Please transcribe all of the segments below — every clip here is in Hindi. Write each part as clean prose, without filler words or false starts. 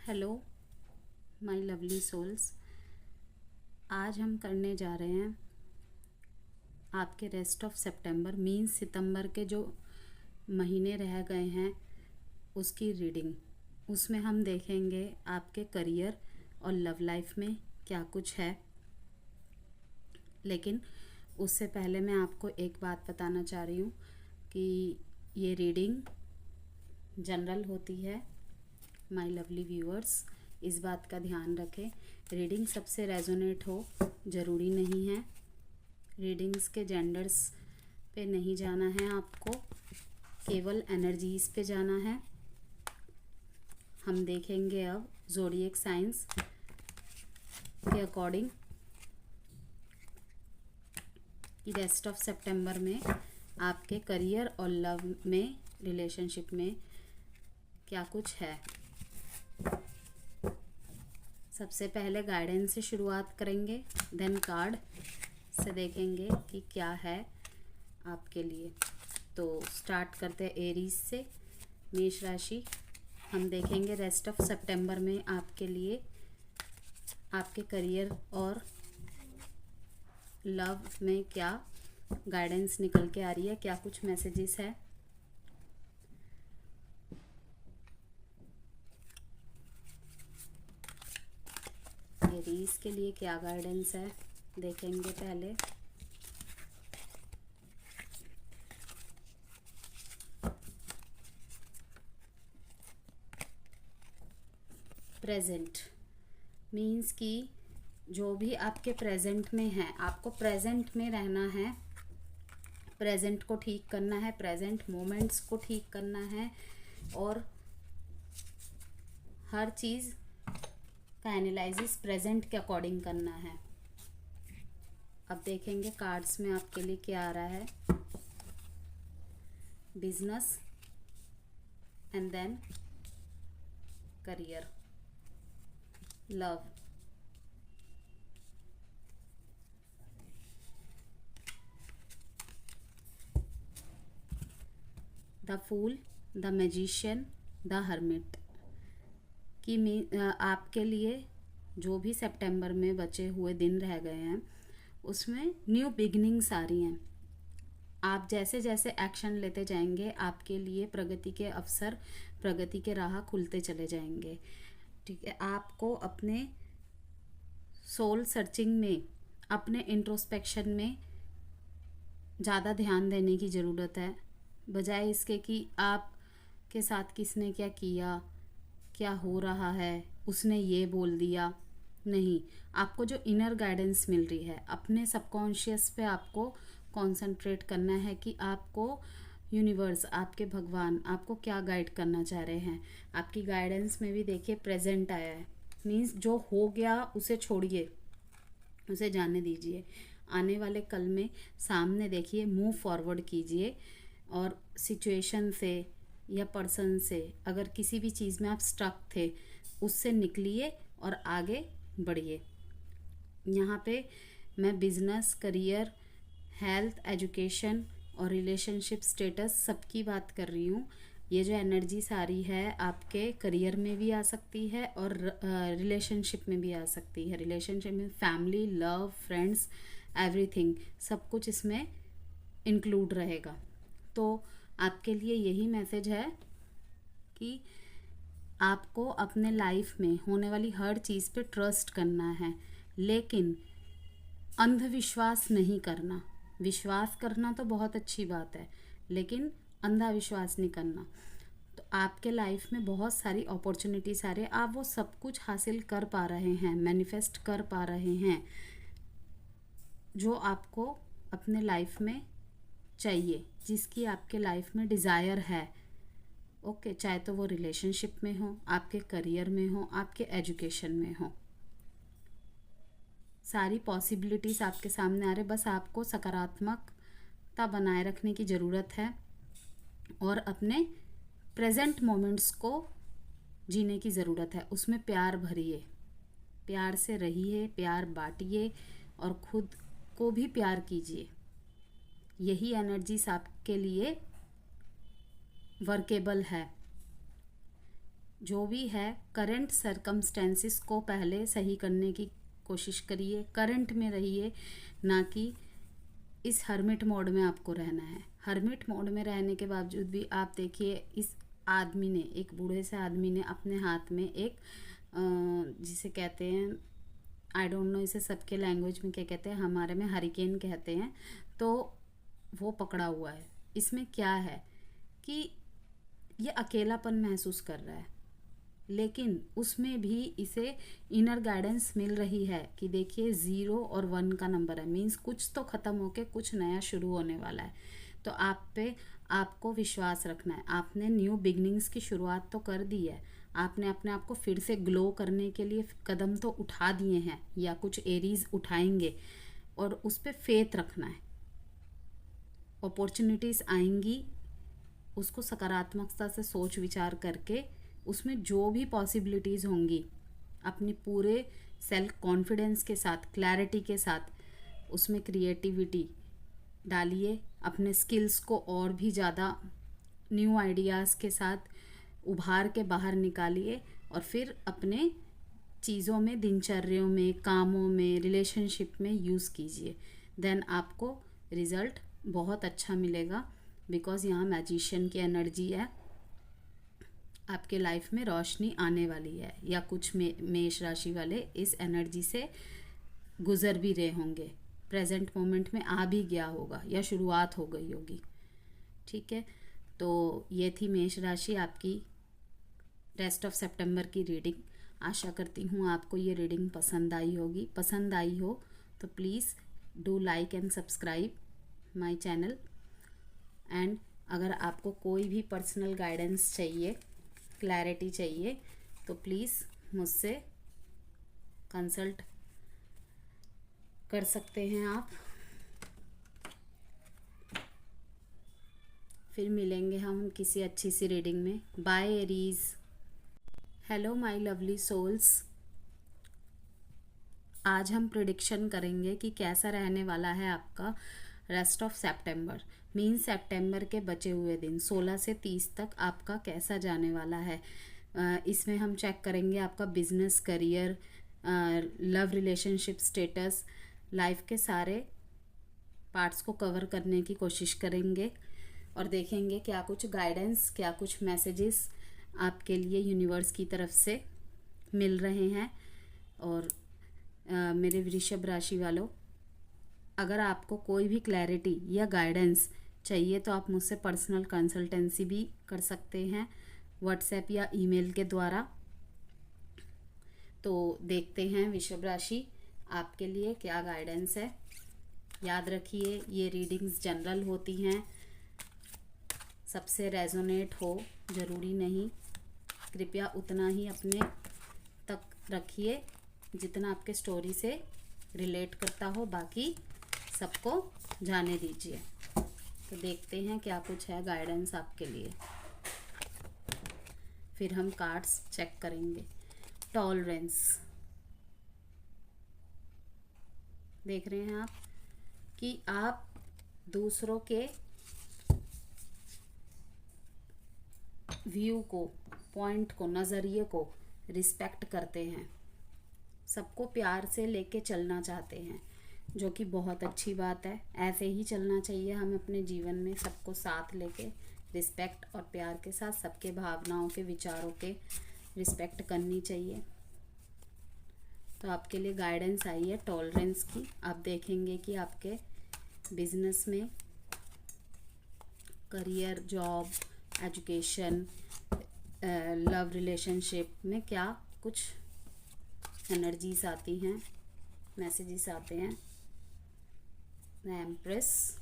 Hello my lovely souls. आज हम करने जा रहे हैं आपके रेस्ट ऑफ सितंबर मीन्स सितंबर के जो महीने रह गए हैं उसकी रीडिंग। उसमें हम देखेंगे आपके करियर और लव लाइफ में क्या कुछ है। लेकिन उससे पहले मैं आपको एक बात बताना चाह रही हूँ कि ये रीडिंग जनरल होती है। माय लवली व्यूअर्स, इस बात का ध्यान रखें। रीडिंग सबसे रेजोनेट हो ज़रूरी नहीं है। रीडिंग्स के जेंडर्स पे नहीं जाना है आपको, केवल एनर्जीज पे जाना है। हम देखेंगे अब ज़ोडिएक साइंस के अकॉर्डिंग कि रेस्ट ऑफ सितंबर में आपके करियर और लव में, रिलेशनशिप में क्या कुछ है। सबसे पहले गाइडेंस से शुरुआत करेंगे, देन कार्ड से देखेंगे कि क्या है आपके लिए। तो स्टार्ट करते हैं एरीज से, मेष राशि। हम देखेंगे रेस्ट ऑफ सितंबर में आपके लिए आपके करियर और लव में क्या गाइडेंस निकल के आ रही है, क्या कुछ मैसेजेस है। एरीज के लिए क्या गाइडेंस है देखेंगे पहले। प्रेजेंट मीन्स कि जो भी आपके प्रेजेंट में है, आपको प्रेजेंट में रहना है, प्रेजेंट को ठीक करना है, प्रेजेंट मोमेंट्स को ठीक करना है और हर चीज़ का एनालिसिस प्रेजेंट के अकॉर्डिंग करना है। अब देखेंगे कार्ड्स में आपके लिए क्या आ रहा है। Business and then career, love, the fool, the magician, the hermit कि आपके लिए जो भी सितंबर में बचे हुए दिन रह गए हैं उसमें न्यू बिगनिंग्स आ रही हैं। आप जैसे जैसे एक्शन लेते जाएंगे आपके लिए प्रगति के अवसर, प्रगति के राह खुलते चले जाएंगे। ठीक है, आपको अपने सोल सर्चिंग में, अपने इंट्रोस्पेक्शन में ज़्यादा ध्यान देने की ज़रूरत है, बजाय इसके कि आप के साथ किसने क्या किया, क्या हो रहा है, उसने ये बोल दिया। नहीं, आपको जो इनर गाइडेंस मिल रही है, अपने सबकॉन्शियस पे आपको कंसंट्रेट करना है कि आपको यूनिवर्स, आपके भगवान आपको क्या गाइड करना चाह रहे हैं। आपकी गाइडेंस में भी देखिए प्रेजेंट आया है, मीन्स जो हो गया उसे छोड़िए, उसे जाने दीजिए। आने वाले कल में सामने देखिए, मूव फॉरवर्ड कीजिए और सिचुएशन से या पर्सन से, अगर किसी भी चीज़ में आप स्टक थे उससे निकलिए और आगे बढ़िए। यहाँ पे मैं बिजनेस, करियर, हेल्थ, एजुकेशन और रिलेशनशिप स्टेटस सबकी बात कर रही हूँ। ये जो एनर्जी सारी है आपके करियर में भी आ सकती है और रिलेशनशिप में भी आ सकती है। रिलेशनशिप में फैमिली, लव, फ्रेंड्स, एवरीथिंग, सब कुछ इसमें इंक्लूड रहेगा। तो आपके लिए यही मैसेज है कि आपको अपने लाइफ में होने वाली हर चीज़ पे ट्रस्ट करना है, लेकिन अंधविश्वास नहीं करना। विश्वास करना तो बहुत अच्छी बात है, लेकिन अंधा विश्वास नहीं करना। तो आपके लाइफ में बहुत सारी अपॉर्चुनिटीज आ रही है, आप वो सब कुछ हासिल कर पा रहे हैं, मैनिफेस्ट कर पा रहे हैं जो आपको अपने लाइफ में चाहिए, जिसकी आपके लाइफ में डिज़ायर है। ओके, चाहे तो वो रिलेशनशिप में हो, आपके करियर में हो, आपके एजुकेशन में हो, सारी पॉसिबिलिटीज़ आपके सामने आ रहे। बस आपको सकारात्मकता बनाए रखने की ज़रूरत है और अपने प्रेजेंट मोमेंट्स को जीने की ज़रूरत है। उसमें प्यार भरिए, प्यार से रहिए, प्यार बांटिए और खुद को भी प्यार कीजिए। यही एनर्जीज आपके लिए वर्केबल है। जो भी है करंट सरकमस्टेंसेस को पहले सही करने की कोशिश करिए, करंट में रहिए, ना कि इस हर्मिट मोड में आपको रहना है। हर्मिट मोड में रहने के बावजूद भी आप देखिए, इस आदमी ने, एक बूढ़े से आदमी ने अपने हाथ में एक जिसे कहते हैं, आई डोंट नो इसे सबके लैंग्वेज में क्या कहते हैं, हमारे में हरिकेन कहते हैं, तो वो पकड़ा हुआ है। इसमें क्या है कि ये अकेलापन महसूस कर रहा है, लेकिन उसमें भी इसे इनर गाइडेंस मिल रही है कि देखिए 0 और 1 का नंबर है, मीन्स कुछ तो ख़त्म होके कुछ नया शुरू होने वाला है। तो आप पे आपको विश्वास रखना है। आपने न्यू बिगनिंग्स की शुरुआत तो कर दी है, आपने अपने आप को फिर से ग्लो करने के लिए कदम तो उठा दिए हैं, या कुछ एरीज उठाएंगे, और उस पर फेथ रखना है। अपॉर्चुनिटीज़ आएंगी, उसको सकारात्मकता से सोच विचार करके उसमें जो भी पॉसिबिलिटीज़ होंगी, अपनी पूरे सेल्फ कॉन्फिडेंस के साथ, क्लैरिटी के साथ उसमें क्रिएटिविटी डालिए, अपने स्किल्स को और भी ज़्यादा न्यू आइडियाज़ के साथ उभार के बाहर निकालिए, और फिर अपने चीज़ों में, दिनचर्याओं में, कामों में, रिलेशनशिप में यूज़ कीजिए। देन आपको रिज़ल्ट बहुत अच्छा मिलेगा, बिकॉज़ यहाँ मैजिशियन की एनर्जी है। आपके लाइफ में रोशनी आने वाली है, या कुछ मेष राशि वाले इस एनर्जी से गुजर भी रहे होंगे, प्रेजेंट मोमेंट में आ भी गया होगा, या शुरुआत हो गई होगी। ठीक है, तो ये थी मेष राशि आपकी रेस्ट ऑफ सितंबर की रीडिंग। आशा करती हूँ आपको ये रीडिंग पसंद आई होगी। पसंद आई हो तो please do like and subscribe my channel. And अगर आपको कोई भी पर्सनल गाइडेंस चाहिए, क्लैरिटी चाहिए, तो प्लीज़ मुझसे कंसल्ट कर सकते हैं आप। फिर मिलेंगे हम किसी अच्छी सी रीडिंग में। Bye Aries. Hello my lovely souls. आज हम प्रिडिक्शन करेंगे कि कैसा रहने वाला है आपका रेस्ट ऑफ सितंबर, मीन सितंबर के बचे हुए दिन 16 से 30 तक आपका कैसा जाने वाला है। इसमें हम चेक करेंगे आपका business, career, love relationship status, life के सारे पार्ट्स को कवर करने की कोशिश करेंगे, और देखेंगे क्या कुछ गाइडेंस, क्या कुछ मैसेजेस आपके लिए यूनिवर्स की तरफ से मिल रहे हैं। और मेरे वृषभ राशि वालों, अगर आपको कोई भी क्लैरिटी या गाइडेंस चाहिए तो आप मुझसे पर्सनल कंसल्टेंसी भी कर सकते हैं, व्हाट्सएप या ईमेल के द्वारा। तो देखते हैं वृषभ राशि आपके लिए क्या गाइडेंस है। याद रखिए, ये रीडिंग्स जनरल होती हैं, सबसे रेजोनेट हो ज़रूरी नहीं। कृपया उतना ही अपने तक रखिए जितना आपके स्टोरी से रिलेट करता हो, बाकी सबको जाने दीजिए। तो देखते हैं क्या कुछ है गाइडेंस आपके लिए। फिर हम कार्ड्स चेक करेंगे। टॉलरेंस देख रहे हैं आप कि आप दूसरों के व्यू को, पॉइंट को, नज़रिए को रिस्पेक्ट करते हैं, सबको प्यार से लेके चलना चाहते हैं, जो कि बहुत अच्छी बात है। ऐसे ही चलना चाहिए हमें अपने जीवन में, सबको साथ लेके रिस्पेक्ट और प्यार के साथ सबके भावनाओं के, विचारों के रिस्पेक्ट करनी चाहिए। तो आपके लिए गाइडेंस आई है टॉलरेंस की। आप देखेंगे कि आपके बिजनेस में, career, job, education, love relationship में क्या कुछ एनर्जीज आती हैं, मैसेजेस आते हैं। The empress,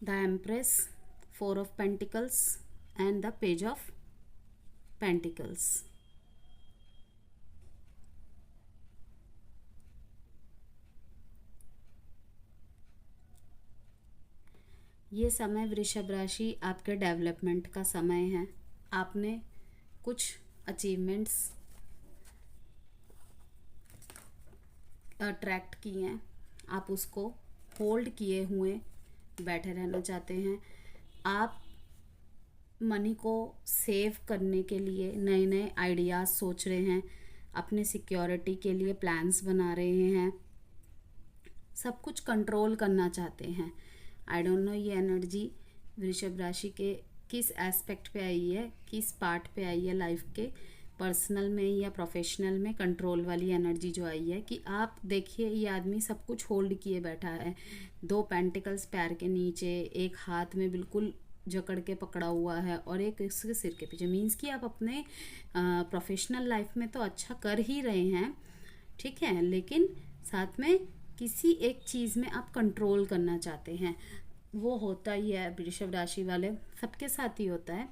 the empress, 4 of Pentacles and the Page of Pentacles। ये समय वृषभ राशि आपके डेवलपमेंट का समय है। आपने कुछ अचीवमेंट्स अट्रैक्ट किए हैं, आप उसको होल्ड किए हुए बैठे रहना चाहते हैं। आप मनी को सेव करने के लिए नए नए आइडियाज़ सोच रहे हैं, अपने सिक्योरिटी के लिए प्लान्स बना रहे हैं, सब कुछ कंट्रोल करना चाहते हैं। आई डोंट नो ये एनर्जी वृषभ राशि के किस एस्पेक्ट पे आई है, किस पार्ट पे आई है लाइफ के, पर्सनल में या प्रोफेशनल में। कंट्रोल वाली एनर्जी जो आई है कि आप देखिए ये आदमी सब कुछ होल्ड किए बैठा है, 2 पेंटिकल्स पैर के नीचे, एक हाथ में बिल्कुल जकड़ के पकड़ा हुआ है और एक इसके सिर के पीछे। मीन्स कि आप अपने प्रोफेशनल लाइफ में तो अच्छा कर ही रहे हैं, ठीक है, लेकिन साथ में किसी एक चीज़ में आप कंट्रोल करना चाहते हैं। वो होता ही है वृषभ राशि वाले, सबके साथ ही होता है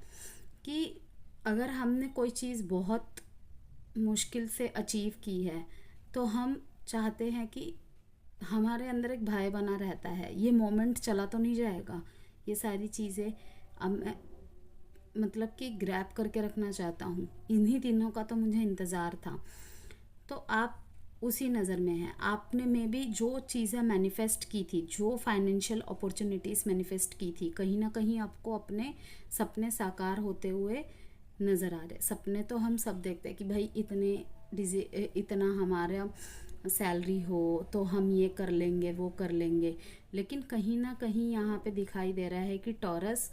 कि अगर हमने कोई चीज़ बहुत मुश्किल से अचीव की है तो हम चाहते हैं कि हमारे अंदर एक भय बना रहता है, ये मोमेंट चला तो नहीं जाएगा। ये सारी चीज़ें अब मैं मतलब कि ग्रैब करके रखना चाहता हूँ, इन्हीं दिनों का तो मुझे इंतज़ार था। तो आप उसी नज़र में हैं। आपने में भी जो चीज़ें मैनिफेस्ट की थी, जो फाइनेंशियल अपॉर्चुनिटीज़ मैनिफेस्ट की थी, कहीं ना कहीं आपको अपने सपने साकार होते हुए नज़र आ रहे। सपने तो हम सब देखते हैं कि भाई इतना हमारा सैलरी हो तो हम ये कर लेंगे वो कर लेंगे, लेकिन कहीं ना कहीं यहाँ पे दिखाई दे रहा है कि टॉरस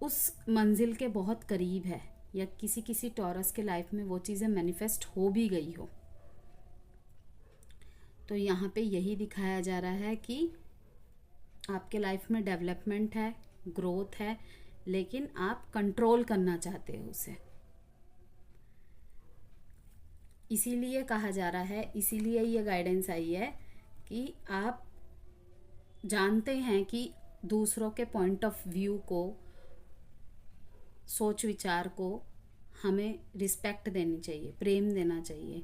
उस मंजिल के बहुत करीब है, या किसी किसी टॉरस के लाइफ में वो चीज़ें मैनिफेस्ट हो भी गई हो। तो यहाँ पे यही दिखाया जा रहा है कि आपके लाइफ में डेवलपमेंट है, ग्रोथ है, लेकिन आप कंट्रोल करना चाहते हो उसे। इसीलिए कहा जा रहा है, इसीलिए ये गाइडेंस आई है कि आप जानते हैं कि दूसरों के पॉइंट ऑफ व्यू को, सोच विचार को हमें रिस्पेक्ट देनी चाहिए, प्रेम देना चाहिए,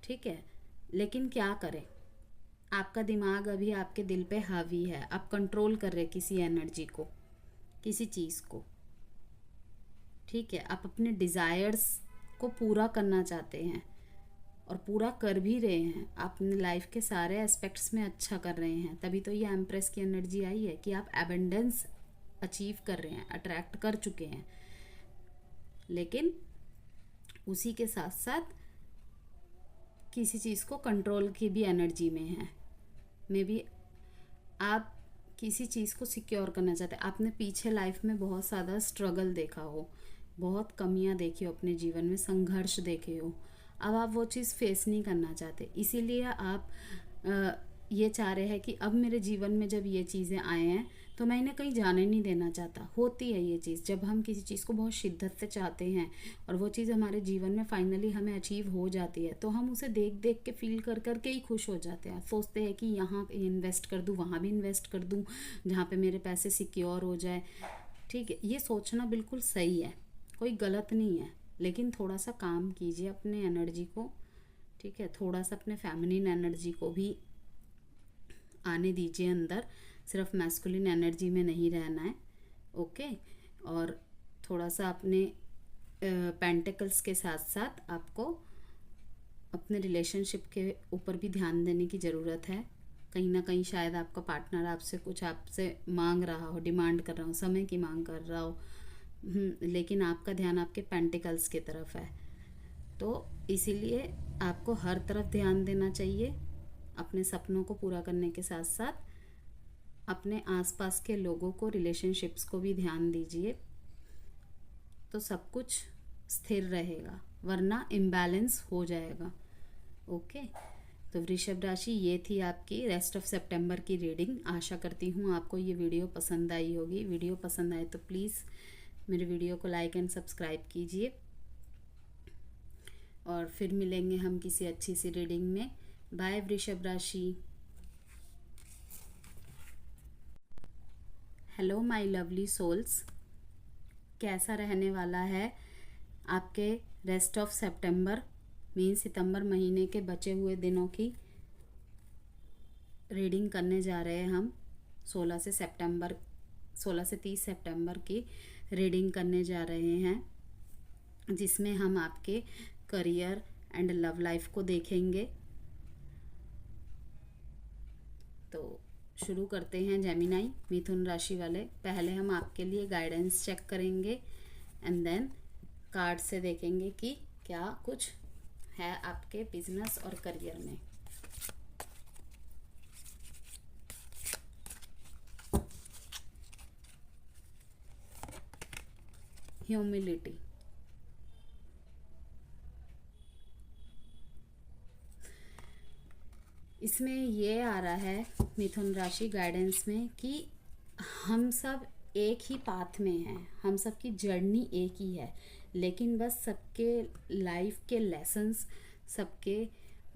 ठीक है, लेकिन क्या करें, आपका दिमाग अभी आपके दिल पे हावी है। आप कंट्रोल कर रहे किसी एनर्जी को, किसी चीज़ को, ठीक है। आप अपने डिज़ायर्स को पूरा करना चाहते हैं और पूरा कर भी रहे हैं। आप अपने लाइफ के सारे एस्पेक्ट्स में अच्छा कर रहे हैं, तभी तो ये एम्प्रेस की एनर्जी आई है कि आप एबंडेंस अचीव कर रहे हैं, अट्रैक्ट कर चुके हैं। लेकिन उसी के साथ साथ किसी चीज़ को कंट्रोल की भी एनर्जी में है। मे बी आप किसी चीज़ को सिक्योर करना चाहते हैं। आपने पीछे लाइफ में बहुत ज़्यादा स्ट्रगल देखा हो, बहुत कमियां देखी हो अपने जीवन में, संघर्ष देखे हो। अब आप वो चीज़ फेस नहीं करना चाहते, इसीलिए आप ये चाह रहे हैं कि अब मेरे जीवन में जब ये चीज़ें आए हैं तो मैं इन्हें कहीं जाने नहीं देना चाहता। होती है ये चीज़, जब हम किसी चीज़ को बहुत शिद्दत से चाहते हैं और वो चीज़ हमारे जीवन में फाइनली हमें अचीव हो जाती है, तो हम उसे देख देख के फील कर कर के ही खुश हो जाते हैं। सोचते हैं कि यहाँ इन्वेस्ट कर दूँ, वहाँ भी इन्वेस्ट कर दूँ, जहाँ पे मेरे पैसे सिक्योर हो जाए, ठीक है। ये सोचना बिल्कुल सही है, कोई गलत नहीं है, लेकिन थोड़ा सा काम कीजिए अपने एनर्जी को, ठीक है। थोड़ा सा अपने फेमिनिन एनर्जी को भी आने दीजिए अंदर, सिर्फ मैस्कुलिन एनर्जी में नहीं रहना है, ओके। और थोड़ा सा अपने पेंटिकल्स के साथ साथ आपको अपने रिलेशनशिप के ऊपर भी ध्यान देने की ज़रूरत है। कहीं ना कहीं शायद आपका पार्टनर आपसे मांग रहा हो, डिमांड कर रहा हो, समय की मांग कर रहा हो, लेकिन आपका ध्यान आपके पेंटिकल्स की तरफ है। तो इसीलिए आपको हर तरफ ध्यान देना चाहिए। अपने सपनों को पूरा करने के साथ साथ अपने आसपास के लोगों को, रिलेशनशिप्स को भी ध्यान दीजिए, तो सब कुछ स्थिर रहेगा, वरना इम्बैलेंस हो जाएगा, ओके। तो वृषभ राशि, ये थी आपकी रेस्ट ऑफ सितंबर की रीडिंग। आशा करती हूँ आपको ये वीडियो पसंद आई होगी। वीडियो पसंद आए तो प्लीज़ मेरे वीडियो को लाइक एंड सब्सक्राइब कीजिए, और फिर मिलेंगे हम किसी अच्छी सी रीडिंग में। बाय वृषभ राशि। हेलो माय लवली सोल्स, कैसा रहने वाला है आपके रेस्ट ऑफ सितंबर, मीन सितंबर महीने के बचे हुए दिनों की रीडिंग करने जा रहे हैं हम। 16 से 30 सितंबर की रीडिंग करने जा रहे हैं, जिसमें हम आपके करियर एंड लव लाइफ को देखेंगे। तो शुरू करते हैं जेमिनाई मिथुन राशि वाले। पहले हम आपके लिए गाइडेंस चेक करेंगे एंड देन कार्ड से देखेंगे कि क्या कुछ है आपके बिजनेस और करियर में। ह्यूमिलिटी, इसमें ये आ रहा है मिथुन राशि गाइडेंस में कि हम सब एक ही पाथ में हैं, हम सब की जर्नी एक ही है, लेकिन बस सबके लाइफ के लेसन्स, सबके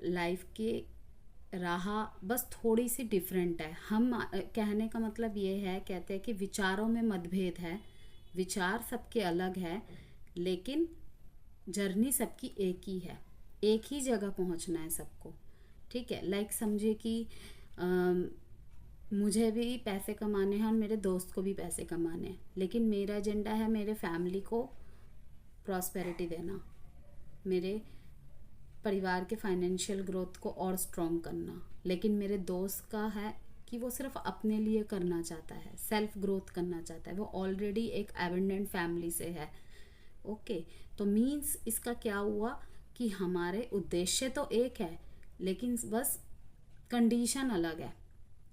लाइफ के राह बस थोड़ी सी डिफरेंट है। हम कहने का मतलब ये है, कहते हैं कि विचारों में मतभेद है, विचार सबके अलग है, लेकिन जर्नी सबकी एक ही है, एक ही जगह पहुंचना है सबको। ठीक है, लाइक समझे कि मुझे भी पैसे कमाने हैं और मेरे दोस्त को भी पैसे कमाने हैं, लेकिन मेरा एजेंडा है मेरे फैमिली को प्रॉस्पेरिटी देना, मेरे परिवार के फाइनेंशियल ग्रोथ को और स्ट्रॉन्ग करना। लेकिन मेरे दोस्त का है कि वो सिर्फ अपने लिए करना चाहता है, सेल्फ ग्रोथ करना चाहता है, वो ऑलरेडी एक एबंडेंट फैमिली से है। ओके, तो मीन्स इसका क्या हुआ कि हमारे उद्देश्य तो एक है, लेकिन बस कंडीशन अलग है,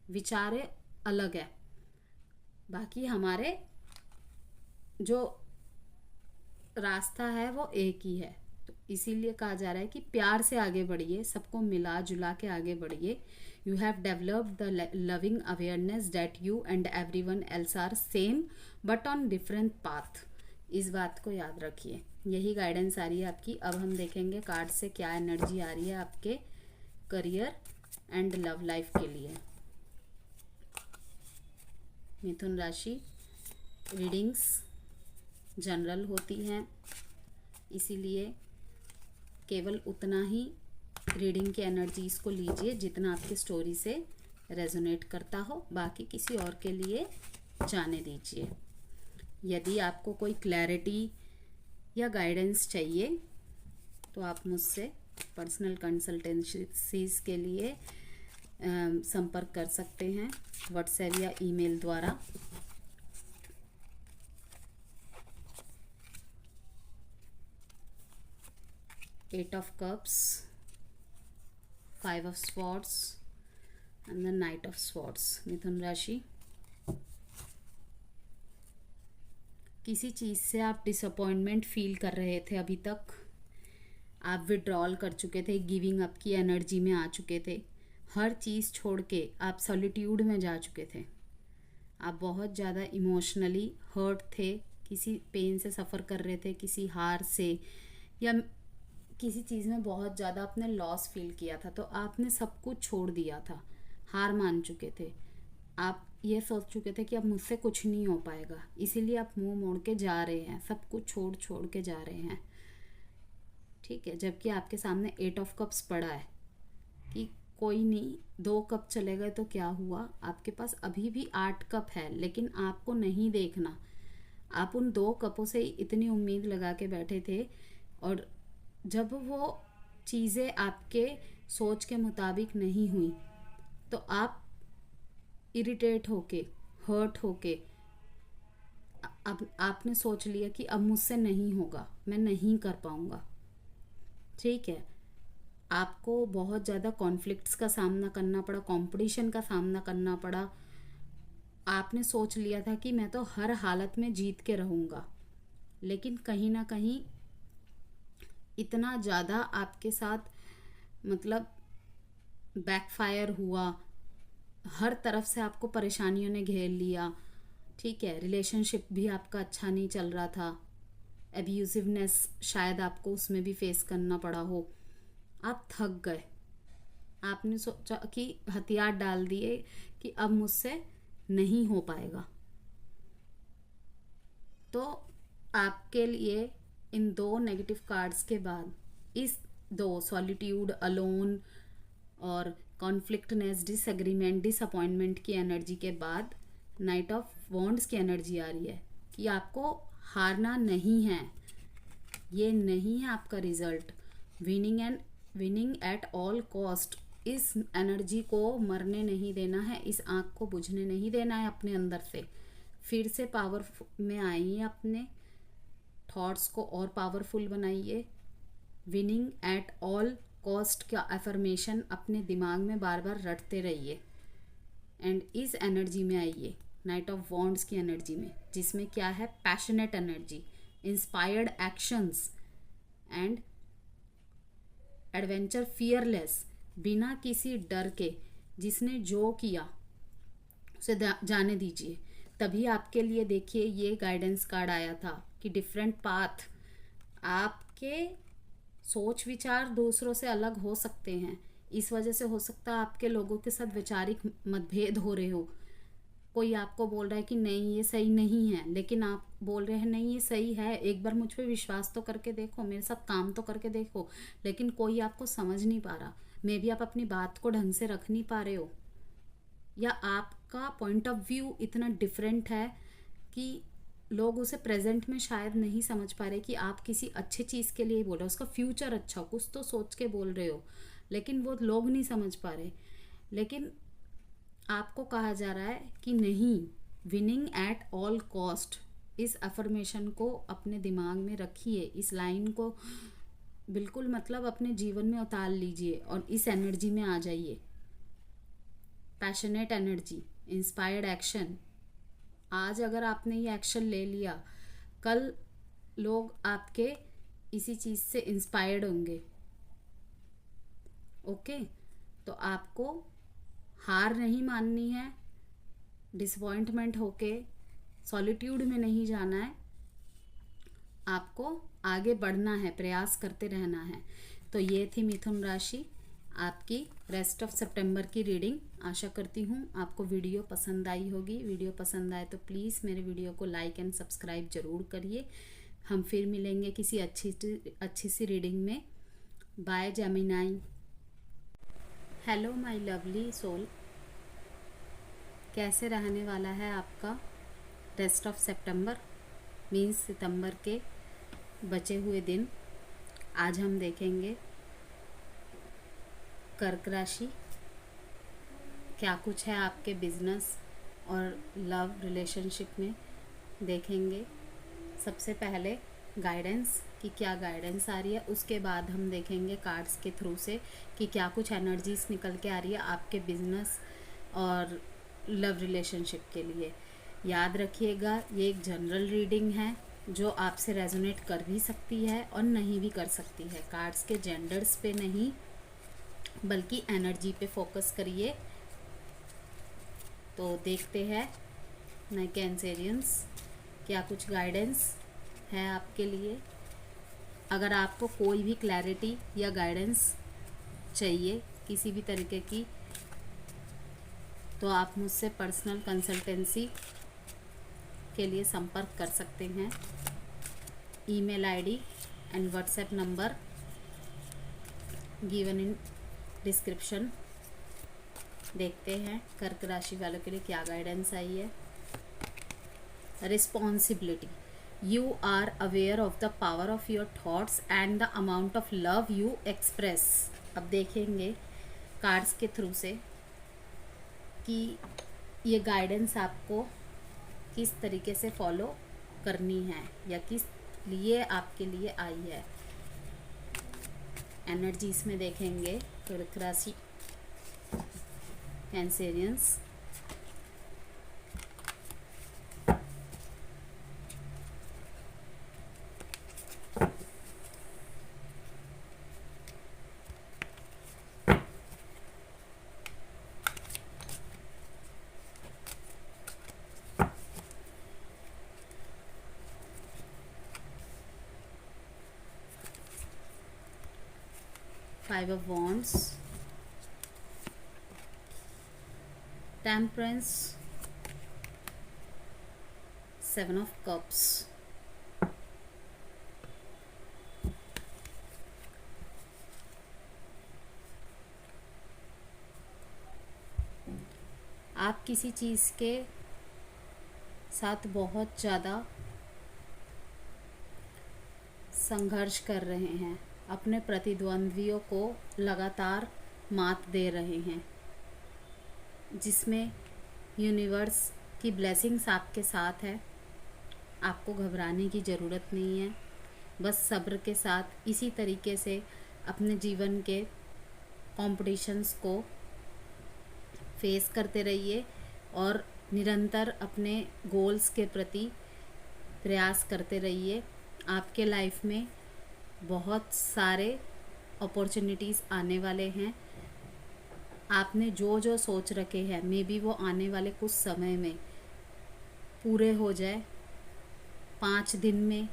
विचारे अलग है, बाकी हमारे जो रास्ता है वो एक ही है। तो इसीलिए कहा जा रहा है कि प्यार से आगे बढ़िए, सबको मिला जुला के आगे बढ़िए। You have developed the loving awareness that you and everyone else are same but on different path. इस बात को याद रखिए। यही गाइडेंस आ रही है आपकी। अब हम देखेंगे कार्ड से क्या एनर्जी आ रही है आपके करियर एंड लव लाइफ के लिए। मिथुन राशि रीडिंग्स जनरल होती हैं, इसीलिए केवल उतना ही रीडिंग की एनर्जीज को लीजिए जितना आपकी स्टोरी से रेजोनेट करता हो, बाकी किसी और के लिए जाने दीजिए। यदि आपको कोई क्लैरिटी या गाइडेंस चाहिए तो आप मुझसे पर्सनल कंसल्टेंसीज के लिए संपर्क कर सकते हैं व्हाट्सएप या ईमेल द्वारा। Eight of cups, five of swords and the knight of swords. मिथुन राशि, किसी चीज़ से आप डिसअपॉइंटमेंट फील कर रहे थे, अभी तक आप विड्रॉल कर चुके थे, गिविंग अप की एनर्जी में आ चुके थे, हर चीज़ छोड़ के आप सॉलिट्यूड में जा चुके थे, आप बहुत ज़्यादा इमोशनली हर्ट थे, किसी पेन से सफ़र कर रहे थे, किसी हार से या किसी चीज़ में बहुत ज़्यादा आपने लॉस फील किया था, तो आपने सब कुछ छोड़ दिया था, हार मान चुके थे, आप ये सोच चुके थे कि अब मुझसे कुछ नहीं हो पाएगा, इसीलिए आप मुंह मोड़ के जा रहे हैं, सब कुछ छोड़ छोड़ के जा रहे हैं। ठीक है, जबकि आपके सामने एट ऑफ कप्स पड़ा है कि कोई नहीं, 2 कप चले गए तो क्या हुआ, आपके पास अभी भी 8 कप है, लेकिन आपको नहीं देखना। आप उन 2 कपों से इतनी उम्मीद लगा के बैठे थे, और जब वो चीज़ें आपके सोच के मुताबिक नहीं हुई तो आप इरिटेट होके, हर्ट होके, अब आपने सोच लिया कि अब मुझसे नहीं होगा, मैं नहीं कर पाऊँगा। ठीक है, आपको बहुत ज़्यादा कॉन्फ्लिक्ट्स का सामना करना पड़ा, कंपटीशन का सामना करना पड़ा, आपने सोच लिया था कि मैं तो हर हालत में जीत के रहूँगा, लेकिन कहीं ना कहीं इतना ज़्यादा आपके साथ मतलब बैकफायर हुआ, हर तरफ से आपको परेशानियों ने घेर लिया। ठीक है, रिलेशनशिप भी आपका अच्छा नहीं चल रहा था, एब्यूसिवनेस शायद आपको उसमें भी फेस करना पड़ा हो, आप थक गए, आपने सोचा कि हथियार डाल दिए कि अब मुझसे नहीं हो पाएगा। तो आपके लिए इन 2 नेगेटिव कार्ड्स के बाद, इस 2 सॉलिट्यूड, अलोन और कॉन्फ्लिक्टनेस, डिसएग्रीमेंट, डिसअपॉइंटमेंट की एनर्जी के बाद नाइट ऑफ वॉन्ड्स की एनर्जी आ रही है कि आपको हारना नहीं है, ये नहीं है आपका result. Winning at all cost इस एनर्जी को मरने नहीं देना है, इस आग को बुझने नहीं देना है अपने अंदर से। फिर से पावर में आइए, अपने थॉट्स को और पावरफुल बनाइए। विनिंग एट ऑल कॉस्ट का अफर्मेशन अपने दिमाग में बार बार रटते रहिए एंड इस एनर्जी में आइए, नाइट ऑफ वॉन्ड्स की एनर्जी में, जिसमें क्या है, passionate energy, inspired actions and adventure, fearless, बिना किसी डर के जिसने जो किया उसे जाने दीजिए। तभी आपके लिए देखिए ये गाइडेंस कार्ड आया था कि डिफरेंट पाथ, आपके सोच विचार दूसरों से अलग हो सकते हैं, इस वजह से हो सकता है आपके लोगों के साथ वैचारिक मतभेद हो रहे हो। कोई आपको बोल रहा है कि नहीं ये सही नहीं है, लेकिन आप बोल रहे हैं नहीं ये सही है, एक बार मुझ पे विश्वास तो करके देखो, मेरे साथ काम तो करके देखो, लेकिन कोई आपको समझ नहीं पा रहा। मे बी आप अपनी बात को ढंग से रख नहीं पा रहे हो, या आपका पॉइंट ऑफ व्यू इतना डिफरेंट है कि लोग उसे प्रेजेंट में शायद नहीं समझ पा रहे कि आप किसी अच्छी चीज़ के लिए बोल रहे हो, उसका फ्यूचर अच्छा हो, कुछ तो सोच के बोल रहे हो, लेकिन वो लोग नहीं समझ पा रहे। लेकिन आपको कहा जा रहा है कि नहीं, विनिंग एट ऑल कॉस्ट, इस अफर्मेशन को अपने दिमाग में रखिए, इस लाइन को बिल्कुल मतलब अपने जीवन में उतार लीजिए और इस एनर्जी में आ जाइए। Passionate energy, inspired action. आज अगर आपने ये एक्शन ले लिया, कल लोग आपके इसी चीज़ से इंस्पायर्ड होंगे। ओके, तो आपको हार नहीं माननी है, डिसअपॉइंटमेंट होके सॉलिट्यूड में नहीं जाना है, आपको आगे बढ़ना है, प्रयास करते रहना है। तो ये थी मिथुन राशि आपकी रेस्ट ऑफ सितंबर की रीडिंग। आशा करती हूँ आपको वीडियो पसंद आई होगी। वीडियो पसंद आए तो प्लीज़ मेरे वीडियो को लाइक एंड सब्सक्राइब ज़रूर करिए। हम फिर मिलेंगे किसी अच्छी सी रीडिंग में। Bye Gemini. Hello my lovely soul, कैसे रहने वाला है आपका रेस्ट ऑफ सितंबर, मीन्स सितंबर के बचे हुए दिन। आज हम देखेंगे कर्क राशि, क्या कुछ है आपके बिजनेस और लव रिलेशनशिप में, देखेंगे। सबसे पहले गाइडेंस कि क्या गाइडेंस आ रही है, उसके बाद हम देखेंगे कार्ड्स के थ्रू से कि क्या कुछ एनर्जीज निकल के आ रही है आपके बिजनेस और लव रिलेशनशिप के लिए। याद रखिएगा ये एक जनरल रीडिंग है जो आपसे रेजोनेट कर भी सकती है और नहीं भी कर सकती है। कार्ड्स के जेंडर्स पे नहीं बल्कि एनर्जी पे फोकस करिए। तो देखते हैं नए कैंसेरियंस क्या कुछ गाइडेंस है आपके लिए। अगर आपको कोई भी क्लैरिटी या गाइडेंस चाहिए किसी भी तरीके की, तो आप मुझसे पर्सनल कंसल्टेंसी के लिए संपर्क कर सकते हैं। Email ID and WhatsApp number given in description. देखते हैं कर्क राशि वालों के लिए क्या गाइडेंस आई है। Responsibility, you are aware of the power of your thoughts and the amount of love you express. अब देखेंगे कार्ड्स के थ्रू से कि ये गाइडेंस आपको किस तरीके से फॉलो करनी है या किस लिए आपके लिए आई है। एनर्जीज में देखेंगे कर्क राशि Cancerians. Five of Wands, Temperance, Seven of Cups, आप किसी चीज़ के साथ बहुत ज़्यादा संघर्ष कर रहे हैं, अपने प्रतिद्वंद्वियों को लगातार मात दे रहे हैं, जिसमें यूनिवर्स की ब्लेसिंग्स आपके साथ है। आपको घबराने की ज़रूरत नहीं है, बस सब्र के साथ इसी तरीके से अपने जीवन के कॉम्पिटिशन्स को फेस करते रहिए और निरंतर अपने गोल्स के प्रति प्रयास करते रहिए। आपके लाइफ में बहुत सारे अपॉर्चुनिटीज़ आने वाले हैं। आपने जो जो सोच रखे हैं मे बी वो आने वाले कुछ समय में पूरे हो जाए, 5 दिन में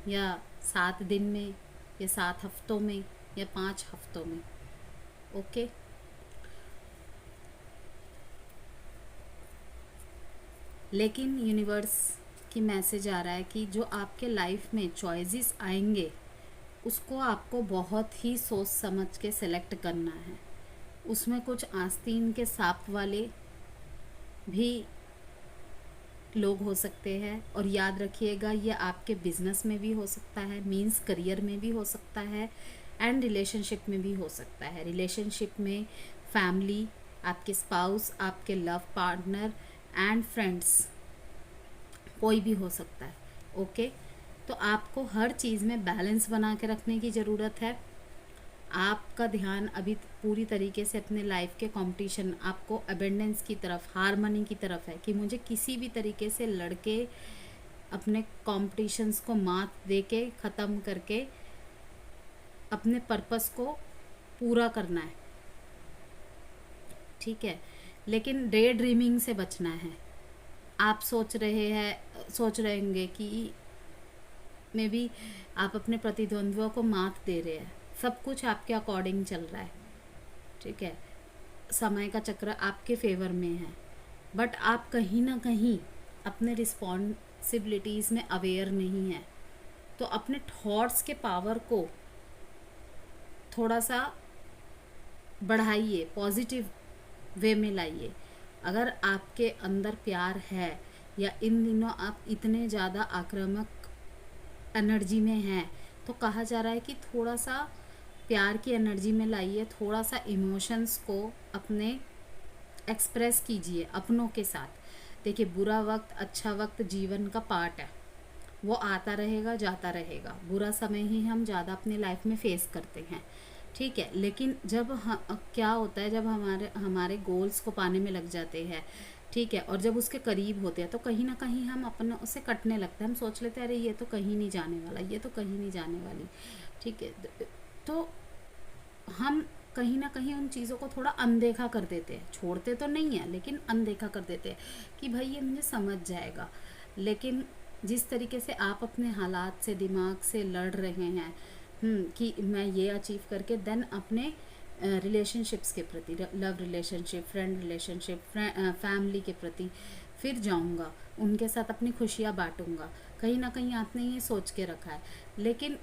या 7 दिन में या 7 हफ्तों में या 5 हफ्तों में। ओके, लेकिन यूनिवर्स की मैसेज आ रहा है कि जो आपके लाइफ में चॉइसेस आएंगे उसको आपको बहुत ही सोच समझ के सेलेक्ट करना है। उसमें कुछ आस्तीन के सांप वाले भी लोग हो सकते हैं, और याद रखिएगा ये आपके बिजनेस में भी हो सकता है, मींस करियर में भी हो सकता है, एंड रिलेशनशिप में भी हो सकता है। रिलेशनशिप में फैमिली, आपके स्पाउस, आपके लव पार्टनर एंड फ्रेंड्स, कोई भी हो सकता है। ओके, तो आपको हर चीज़ में बैलेंस बना के रखने की ज़रूरत है। आपका ध्यान अभी पूरी तरीके से अपने लाइफ के कंपटीशन, आपको अबेंडेंस की तरफ, हारमनी की तरफ है कि मुझे किसी भी तरीके से लड़के अपने कॉम्पिटिशन्स को मात दे के ख़त्म करके अपने पर्पस को पूरा करना है। ठीक है, लेकिन डे ड्रीमिंग से बचना है। आप सोच रहे होंगे कि मे बी आप अपने प्रतिद्वंद्वियों को मात दे रहे हैं, सब कुछ आपके अकॉर्डिंग चल रहा है। ठीक है, समय का चक्र आपके फेवर में है, बट आप कहीं ना कहीं अपने रिस्पॉन्सिबिलिटीज़ में अवेयर नहीं है। तो अपने थॉट्स के पावर को थोड़ा सा बढ़ाइए, पॉजिटिव वे में लाइए। अगर आपके अंदर प्यार है या इन दिनों आप इतने ज़्यादा आक्रामक एनर्जी में हैं, तो कहा जा रहा है कि थोड़ा सा प्यार की एनर्जी में लाइए, थोड़ा सा इमोशंस को अपने एक्सप्रेस कीजिए अपनों के साथ। देखिए, बुरा वक्त अच्छा वक्त जीवन का पार्ट है, वो आता रहेगा जाता रहेगा। बुरा समय ही हम ज़्यादा अपनी लाइफ में फेस करते हैं। ठीक है, लेकिन जब क्या होता है, जब हमारे गोल्स को पाने में लग जाते हैं, ठीक है, और जब उसके करीब होते हैं तो कहीं ना कहीं हम अपने उससे कटने लगते हैं। हम सोच लेते हैं अरे ये तो कहीं नहीं जाने वाला, ये तो कहीं नहीं जाने वाली। ठीक है, तो हम कहीं ना कहीं उन चीज़ों को थोड़ा अनदेखा कर देते हैं। छोड़ते तो नहीं है, लेकिन अनदेखा कर देते हैं कि भाई ये मुझे समझ जाएगा। लेकिन जिस तरीके से आप अपने हालात से, दिमाग से लड़ रहे हैं कि मैं ये अचीव करके देन अपने रिलेशनशिप्स के प्रति, love relationship, friend relationship, family के प्रति फिर जाऊंगा, उनके साथ अपनी खुशियाँ बांटूंगा, कहीं ना कहीं आपने ये सोच के रखा है। लेकिन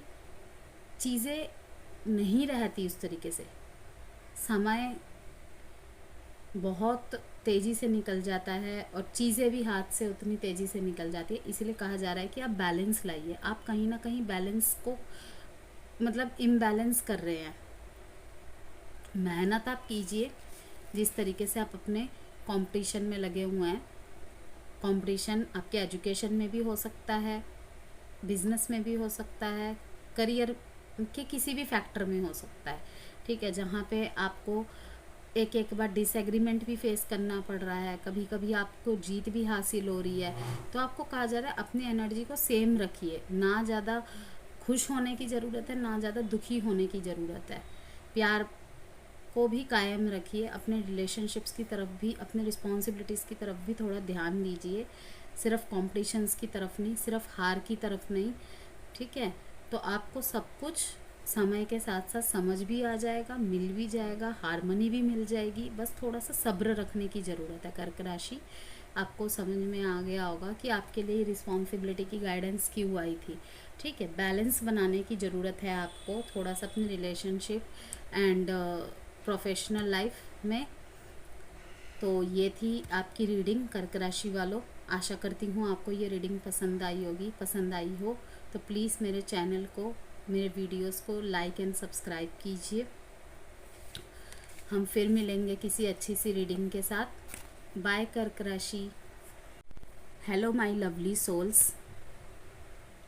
चीज़ें नहीं रहती उस तरीके से। समय बहुत तेज़ी से निकल जाता है और चीज़ें भी हाथ से उतनी तेज़ी से निकल जाती है। इसीलिए कहा जा रहा है कि आप बैलेंस लाइए। आप कहीं ना कहीं बैलेंस को मतलब इम्बैलेंस कर रहे हैं। मेहनत आप कीजिए जिस तरीके से आप अपने कंपटीशन में लगे हुए हैं। कंपटीशन आपके एजुकेशन में भी हो सकता है, बिजनेस में भी हो सकता है, करियर के किसी भी फैक्टर में हो सकता है। ठीक है, जहाँ पे आपको एक बार डिसएग्रीमेंट भी फेस करना पड़ रहा है, कभी कभी आपको जीत भी हासिल हो रही है, तो आपको कहा जा रहा है अपनी एनर्जी को सेम रखिए। ना ज़्यादा खुश होने की ज़रूरत है, ना ज़्यादा दुखी होने की ज़रूरत है। प्यार को भी कायम रखिए। अपने रिलेशनशिप्स की तरफ भी, अपने रिस्पॉन्सिबिलिटीज़ की तरफ भी थोड़ा ध्यान दीजिए। सिर्फ कॉम्पिटिशन्स की तरफ नहीं, सिर्फ हार की तरफ नहीं। ठीक है, तो आपको सब कुछ समय के साथ साथ समझ भी आ जाएगा, मिल भी जाएगा, हारमोनी भी मिल जाएगी। बस थोड़ा सा सब्र रखने की ज़रूरत है। कर्क राशि, आपको समझ में आ गया होगा कि आपके लिए रिस्पॉन्सिबिलिटी की गाइडेंस क्यों आई थी। ठीक है, बैलेंस बनाने की ज़रूरत है आपको थोड़ा सा अपनी रिलेशनशिप एंड प्रोफेशनल लाइफ में। तो ये थी आपकी रीडिंग कर्क राशि वालों। आशा करती हूँ आपको ये रीडिंग पसंद आई होगी। पसंद आई हो तो प्लीज़ मेरे चैनल को, मेरे वीडियोस को लाइक एंड सब्सक्राइब कीजिए। हम फिर मिलेंगे किसी अच्छी सी रीडिंग के साथ। बाय कर्क राशि। Hello my lovely souls.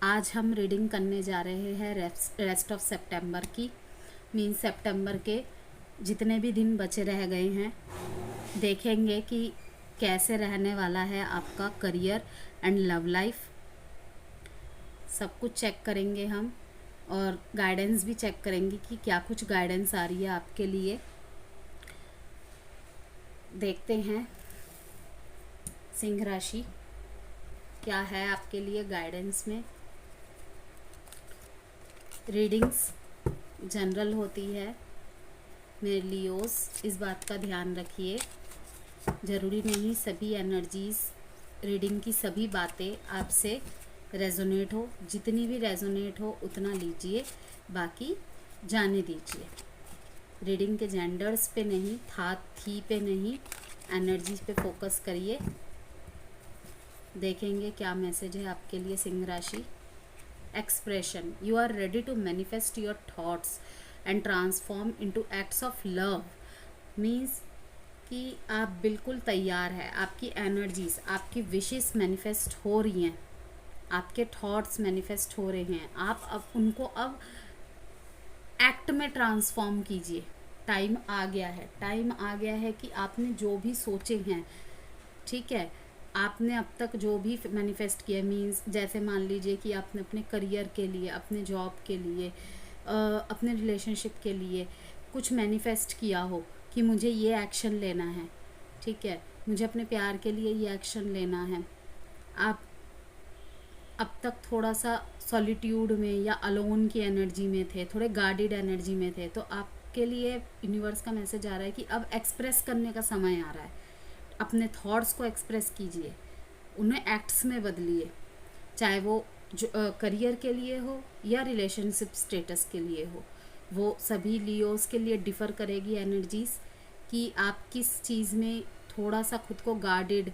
आज हम रीडिंग करने जा रहे हैं रेस्ट ऑफ सितंबर की। मीन सितंबर के जितने भी दिन बचे रह गए हैं, देखेंगे कि कैसे रहने वाला है आपका करियर एंड लव लाइफ। सब कुछ चेक करेंगे हम, और गाइडेंस भी चेक करेंगे कि क्या कुछ गाइडेंस आ रही है आपके लिए। देखते हैं सिंह राशि क्या है आपके लिए गाइडेंस में। रीडिंग्स जनरल होती है मेरे लियोस, इस बात का ध्यान रखिए। ज़रूरी नहीं सभी एनर्जीज, रीडिंग की सभी बातें आपसे रेजोनेट हो। जितनी भी रेजोनेट हो उतना लीजिए, बाकी जाने दीजिए। रीडिंग के जेंडर्स पे नहीं, था थी पे नहीं, एनर्जीज पे फोकस करिए। देखेंगे क्या मैसेज है आपके लिए सिंह राशि। Expression. You are ready to manifest your thoughts and transform into acts of love. Means कि आप बिल्कुल तैयार है। आपकी एनर्जीज, आपकी विशेस मैनिफेस्ट हो रही हैं, आपके थॉट्स मैनिफेस्ट हो रहे हैं। आप अब उनको अब एक्ट में ट्रांसफॉर्म कीजिए। टाइम आ गया है, टाइम आ गया है कि आपने जो भी सोचे हैं, ठीक है, आपने अब तक जो भी मैनिफेस्ट किया, मीन्स जैसे मान लीजिए कि आपने अपने करियर के लिए, अपने जॉब के लिए, अपने रिलेशनशिप के लिए कुछ मैनिफेस्ट किया हो कि मुझे ये एक्शन लेना है, ठीक है, मुझे अपने प्यार के लिए ये एक्शन लेना है। आप अब तक थोड़ा सा सॉलिट्यूड में या अलोन की एनर्जी में थे, थोड़े गार्डेड एनर्जी में थे, तो आपके लिए यूनिवर्स का मैसेज आ रहा है कि अब एक्सप्रेस करने का समय आ रहा है। अपने थॉट्स को एक्सप्रेस कीजिए, उन्हें एक्ट्स में बदलिए, चाहे वो जो करियर के लिए हो या रिलेशनशिप स्टेटस के लिए हो। वो सभी लियोस के लिए डिफ़र करेगी एनर्जीज कि आप किस चीज़ में थोड़ा सा खुद को गार्डेड,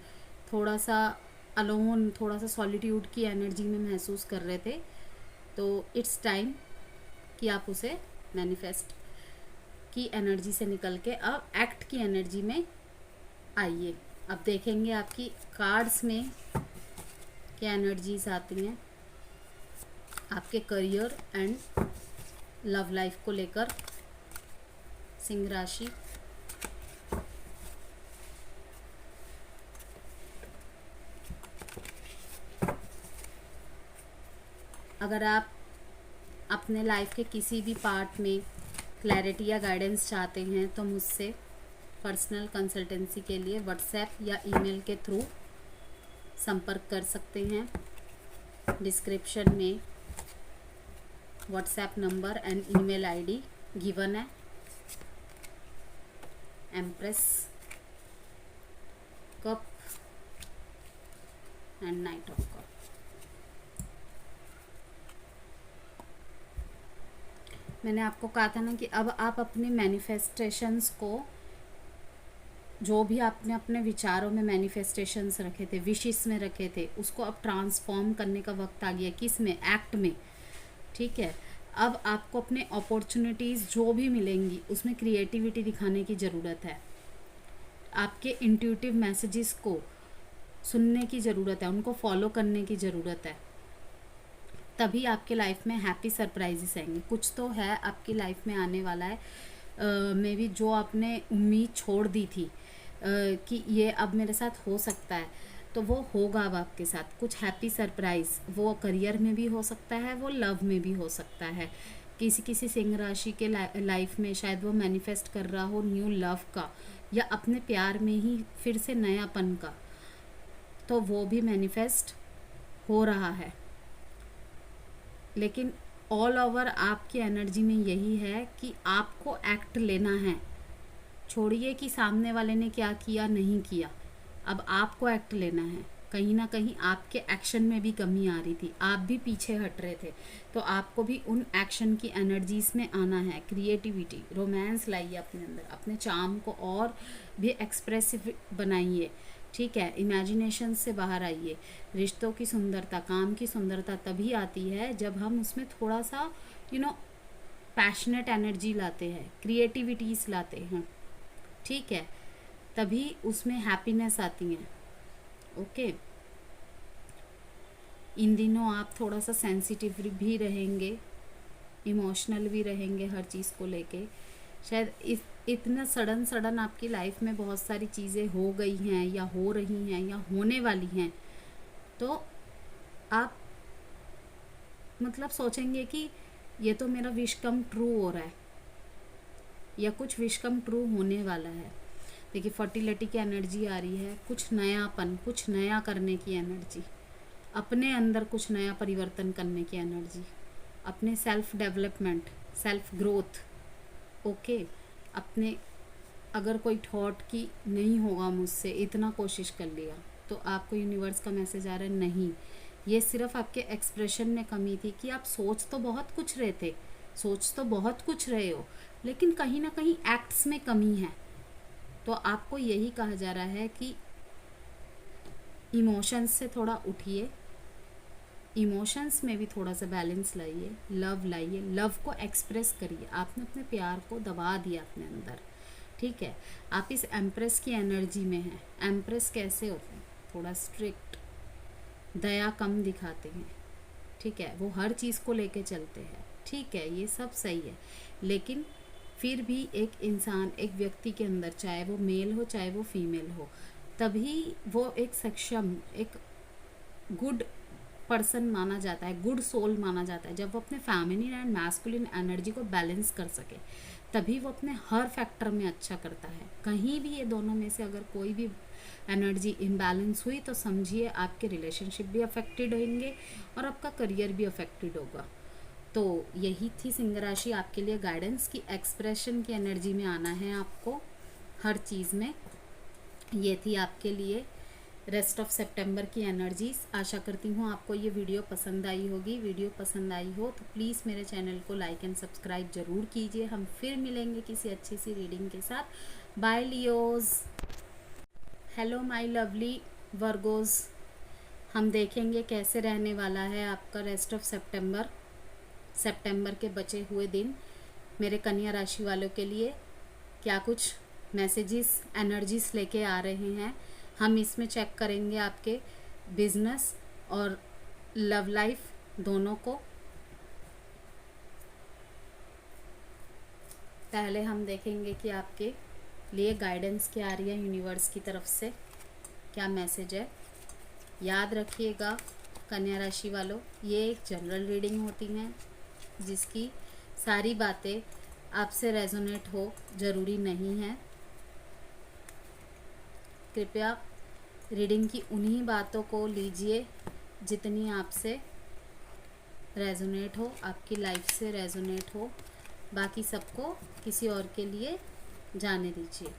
थोड़ा सा अलोन, थोड़ा सा सॉलिट्यूड की एनर्जी में महसूस कर रहे थे। तो इट्स टाइम कि आप उसे मैनिफेस्ट की एनर्जी से निकल के अब एक्ट की एनर्जी में आइए। अब देखेंगे आपकी कार्ड्स में क्या एनर्जीज आती हैं आपके करियर एंड लव लाइफ को लेकर। सिंह राशि। अगर आप अपने लाइफ के किसी भी पार्ट में क्लैरिटी या गाइडेंस चाहते हैं तो मुझसे पर्सनल कंसल्टेंसी के लिए व्हाट्सएप या ईमेल के थ्रू संपर्क कर सकते हैं। डिस्क्रिप्शन में WhatsApp number and email ID given है। Empress cup and knight of cup. मैंने आपको कहा था ना कि अब आप अपने मैनिफेस्टेशंस को, जो भी आपने अपने विचारों में मैनिफेस्टेशंस रखे थे, विशेस में रखे थे, उसको अब ट्रांसफॉर्म करने का वक्त आ गया। किस में? एक्ट में, ठीक है। अब आपको अपने अपॉर्चुनिटीज़ जो भी मिलेंगी उसमें क्रिएटिविटी दिखाने की ज़रूरत है। आपके इंट्यूटिव मैसेजेस को सुनने की ज़रूरत है, उनको फॉलो करने की ज़रूरत है। तभी आपके लाइफ में हैप्पी सरप्राइजेस आएंगे। कुछ तो है आपकी लाइफ में आने वाला है, मे बी जो आपने उम्मीद छोड़ दी थी कि ये अब मेरे साथ हो सकता है, तो वो होगा अब आपके साथ। कुछ हैप्पी सरप्राइज़, वो करियर में भी हो सकता है, वो लव में भी हो सकता है। किसी किसी सिंह राशि के लाइफ में शायद वो मैनिफेस्ट कर रहा हो न्यू लव का, या अपने प्यार में ही फिर से नयापन का, तो वो भी मैनिफेस्ट हो रहा है। लेकिन ऑल ओवर आपकी एनर्जी में यही है कि आपको एक्ट लेना है। छोड़िए कि सामने वाले ने क्या किया नहीं किया, अब आपको एक्ट लेना है। कहीं ना कहीं आपके एक्शन में भी कमी आ रही थी, आप भी पीछे हट रहे थे, तो आपको भी उन एक्शन की एनर्जीज में आना है। क्रिएटिविटी, रोमांस लाइए अपने अंदर, अपने चार्म को और भी एक्सप्रेसिव बनाइए, ठीक है। इमेजिनेशन से बाहर आइए। रिश्तों की सुंदरता, काम की सुंदरता तभी आती है जब हम उसमें थोड़ा सा पैशनेट एनर्जी लाते हैं, क्रिएटिविटीज़ लाते हैं, ठीक है, तभी उसमें हैप्पीनेस आती है। ओके, इन दिनों आप थोड़ा सा सेंसिटिव भी रहेंगे, इमोशनल भी रहेंगे हर चीज़ को लेके। शायद इतना सडन आपकी लाइफ में बहुत सारी चीज़ें हो गई हैं या हो रही हैं या होने वाली हैं, तो आप मतलब सोचेंगे कि ये तो मेरा विश कम ट्रू हो रहा है या कुछ विश कम ट्रू होने वाला है। देखिए, फर्टिलिटी की एनर्जी आ रही है, कुछ नयापन, कुछ नया करने की एनर्जी, अपने अंदर कुछ नया परिवर्तन करने की एनर्जी, अपने self development, self growth. Okay, अपने अगर कोई थॉट की नहीं होगा मुझसे, इतना कोशिश कर लिया, तो आपको यूनिवर्स का मैसेज आ रहा है नहीं, ये सिर्फ आपके एक्सप्रेशन में कमी थी कि आप सोच तो बहुत कुछ रहे थे, सोच तो बहुत कुछ रहे हो, लेकिन कहीं ना कहीं एक्ट्स में कमी है। तो आपको यही कहा जा रहा है कि इमोशंस से थोड़ा उठिए, इमोशंस में भी थोड़ा सा बैलेंस लाइए, लव लाइए, लव को एक्सप्रेस करिए। आपने अपने प्यार को दबा दिया अपने अंदर, ठीक है। आप इस एम्प्रेस की एनर्जी में हैं। एम्प्रेस कैसे होते हैं? थोड़ा स्ट्रिक्ट, दया कम दिखाते हैं, ठीक है, वो हर चीज़ को लेके चलते हैं, ठीक है, ये सब सही है। लेकिन फिर भी एक इंसान, एक व्यक्ति के अंदर, चाहे वो मेल हो चाहे वो फीमेल हो, तभी वो एक सक्षम, एक गुड पर्सन माना जाता है, गुड सोल माना जाता है, जब वो अपने फेमिनिन एंड मैस्कुलिन एनर्जी को बैलेंस कर सके, तभी वो अपने हर फैक्टर में अच्छा करता है। कहीं भी ये दोनों में से अगर कोई भी एनर्जी इम्बैलेंस हुई तो समझिए आपके रिलेशनशिप भी अफेक्टेड होंगे और आपका करियर भी अफेक्टेड होगा। तो यही थी सिंह राशि आपके लिए गाइडेंस की एक्सप्रेशन की एनर्जी में आना है आपको हर चीज़ में। ये थी आपके लिए रेस्ट ऑफ सितंबर की एनर्जीज। आशा करती हूँ आपको ये वीडियो पसंद आई होगी। वीडियो पसंद आई हो तो प्लीज़ मेरे चैनल को लाइक एंड सब्सक्राइब ज़रूर कीजिए। हम फिर मिलेंगे किसी अच्छी सी रीडिंग के साथ। Bye Leos. Hello my lovely Virgos. हम देखेंगे कैसे रहने वाला है आपका रेस्ट ऑफ सितंबर के बचे हुए दिन मेरे कन्या राशि वालों के लिए। क्या कुछ मैसेजेस, एनर्जीज लेके आ रहे हैं, हम इसमें चेक करेंगे आपके बिजनेस और लव लाइफ दोनों को। पहले हम देखेंगे कि आपके लिए गाइडेंस क्या आ रही है यूनिवर्स की तरफ से, क्या मैसेज है। याद रखिएगा कन्या राशि वालों, ये एक जनरल रीडिंग होती हैं जिसकी सारी बातें आपसे रेजोनेट हो ज़रूरी नहीं है। कृपया रीडिंग की उन्हीं बातों को लीजिए जितनी आपसे रेजोनेट हो, आपकी लाइफ से रेजोनेट हो। बाकी सबको किसी और के लिए जाने दीजिए।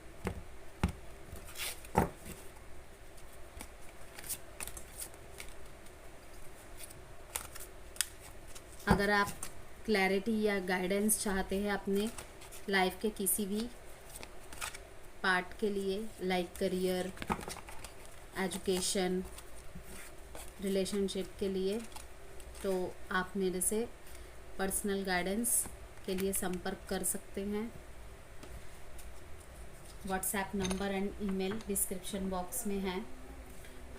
अगर आप क्लैरिटी या गाइडेंस चाहते हैं अपने लाइफ के किसी भी पार्ट के लिए, लाइक करियर, एजुकेशन, रिलेशनशिप के लिए, तो आप मेरे से पर्सनल गाइडेंस के लिए संपर्क कर सकते हैं। WhatsApp number and email description box में है।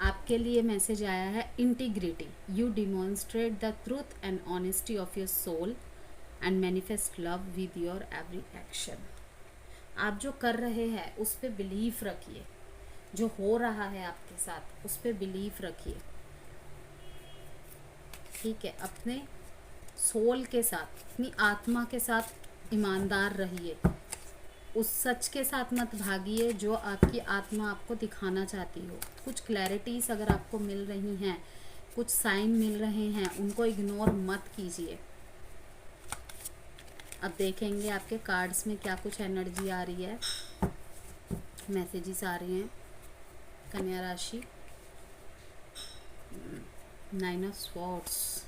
आपके लिए मैसेज आया है integrity. You demonstrate the truth and honesty of your soul and manifest love with your every action. आप जो कर रहे हैं उस पर बिलीफ रखिए, जो हो रहा है आपके साथ उस पर बिलीफ रखिए, ठीक है। अपने सोल के साथ, अपनी आत्मा के साथ ईमानदार रहिए, उस सच के साथ मत भागिए जो आपकी आत्मा आपको दिखाना चाहती हो। कुछ क्लैरिटीज अगर आपको मिल रही हैं, कुछ साइन मिल रहे हैं, उनको इग्नोर मत कीजिए। अब देखेंगे आपके कार्ड्स में क्या कुछ एनर्जी आ रही है, मैसेजेस आ रहे हैं कन्या राशि। 9 ऑफ स्वॉर्ड्स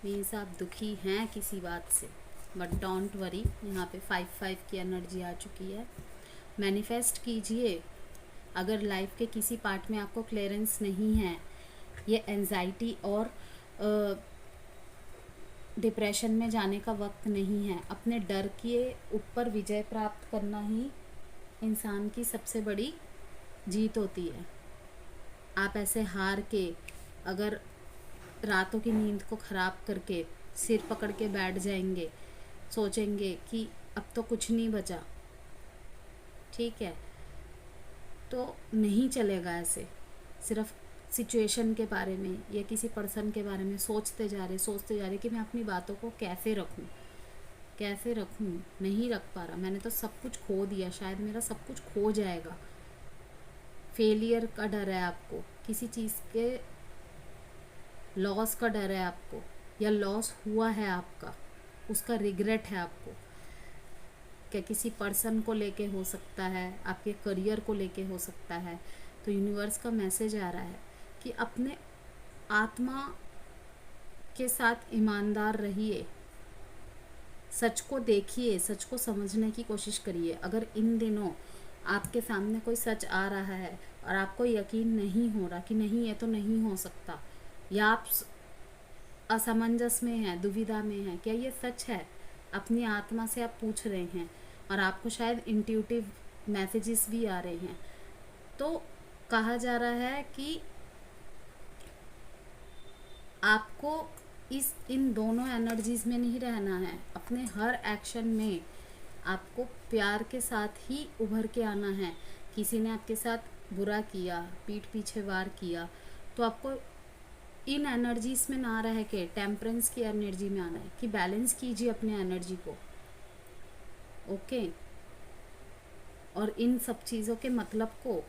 मीन्स आप दुखी हैं किसी बात से, बट डोंट वरी। यहाँ पे 5 की एनर्जी आ चुकी है। मैनिफेस्ट कीजिए। अगर लाइफ के किसी पार्ट में आपको क्लियरेंस नहीं है, ये एंजाइटी और डिप्रेशन में जाने का वक्त नहीं है। अपने डर के ऊपर विजय प्राप्त करना ही इंसान की सबसे बड़ी जीत होती है। आप ऐसे हार के अगर रातों की नींद को ख़राब करके सिर पकड़ के बैठ जाएंगे, सोचेंगे कि अब तो कुछ नहीं बचा, ठीक है, तो नहीं चलेगा। ऐसे सिर्फ सिचुएशन के बारे में या किसी पर्सन के बारे में सोचते जा रहे कि मैं अपनी बातों को कैसे रखूं, नहीं रख पा रहा, मैंने तो सब कुछ खो दिया, शायद मेरा सब कुछ खो जाएगा। फेलियर का डर है आपको, किसी चीज़ के लॉस का डर है आपको, या लॉस हुआ है आपका, उसका रिग्रेट है आपको। क्या किसी पर्सन को लेके हो सकता है, आपके करियर को लेके हो सकता है। तो यूनिवर्स का मैसेज आ रहा है कि अपने आत्मा के साथ ईमानदार रहिए, सच को देखिए, सच को समझने की कोशिश करिए। अगर इन दिनों आपके सामने कोई सच आ रहा है और आपको यकीन नहीं हो रहा कि नहीं ये तो नहीं हो सकता, या आप असमंजस में हैं, दुविधा में हैं, क्या ये सच है, अपनी आत्मा से आप पूछ रहे हैं और आपको शायद इंट्यूटिव मैसेजेस भी आ रहे हैं, तो कहा जा रहा है कि आपको इन दोनों एनर्जीज में नहीं रहना है। अपने हर एक्शन में आपको प्यार के साथ ही उभर के आना है। किसी ने आपके साथ बुरा किया, पीठ पीछे वार किया, तो आपको इन एनर्जीज में ना रह के टेम्परेंस की एनर्जी में आना है कि बैलेंस कीजिए अपने एनर्जी को, ओके। और इन सब चीज़ों के मतलब को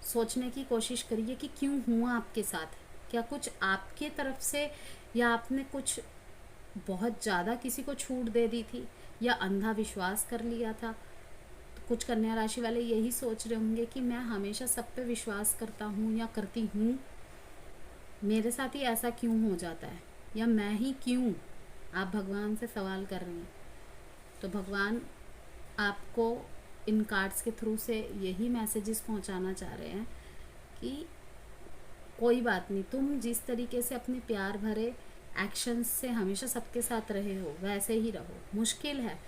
सोचने की कोशिश करिए कि क्यों हुआ आपके साथ। क्या कुछ आपके तरफ से, या आपने कुछ बहुत ज़्यादा किसी को छूट दे दी थी, या अंधा विश्वास कर लिया था। तो कुछ कन्या राशि वाले यही सोच रहे होंगे कि मैं हमेशा सब पे विश्वास करता हूँ या करती हूँ, मेरे साथ ही ऐसा क्यों हो जाता है, या मैं ही क्यों। आप भगवान से सवाल कर रहे हैं। तो भगवान आपको इन कार्ड्स के थ्रू से यही मैसेजेस पहुंचाना चाह रहे हैं कि कोई बात नहीं, तुम जिस तरीके से अपने प्यार भरे एक्शंस से हमेशा सबके साथ रहे हो वैसे ही रहो। मुश्किल है,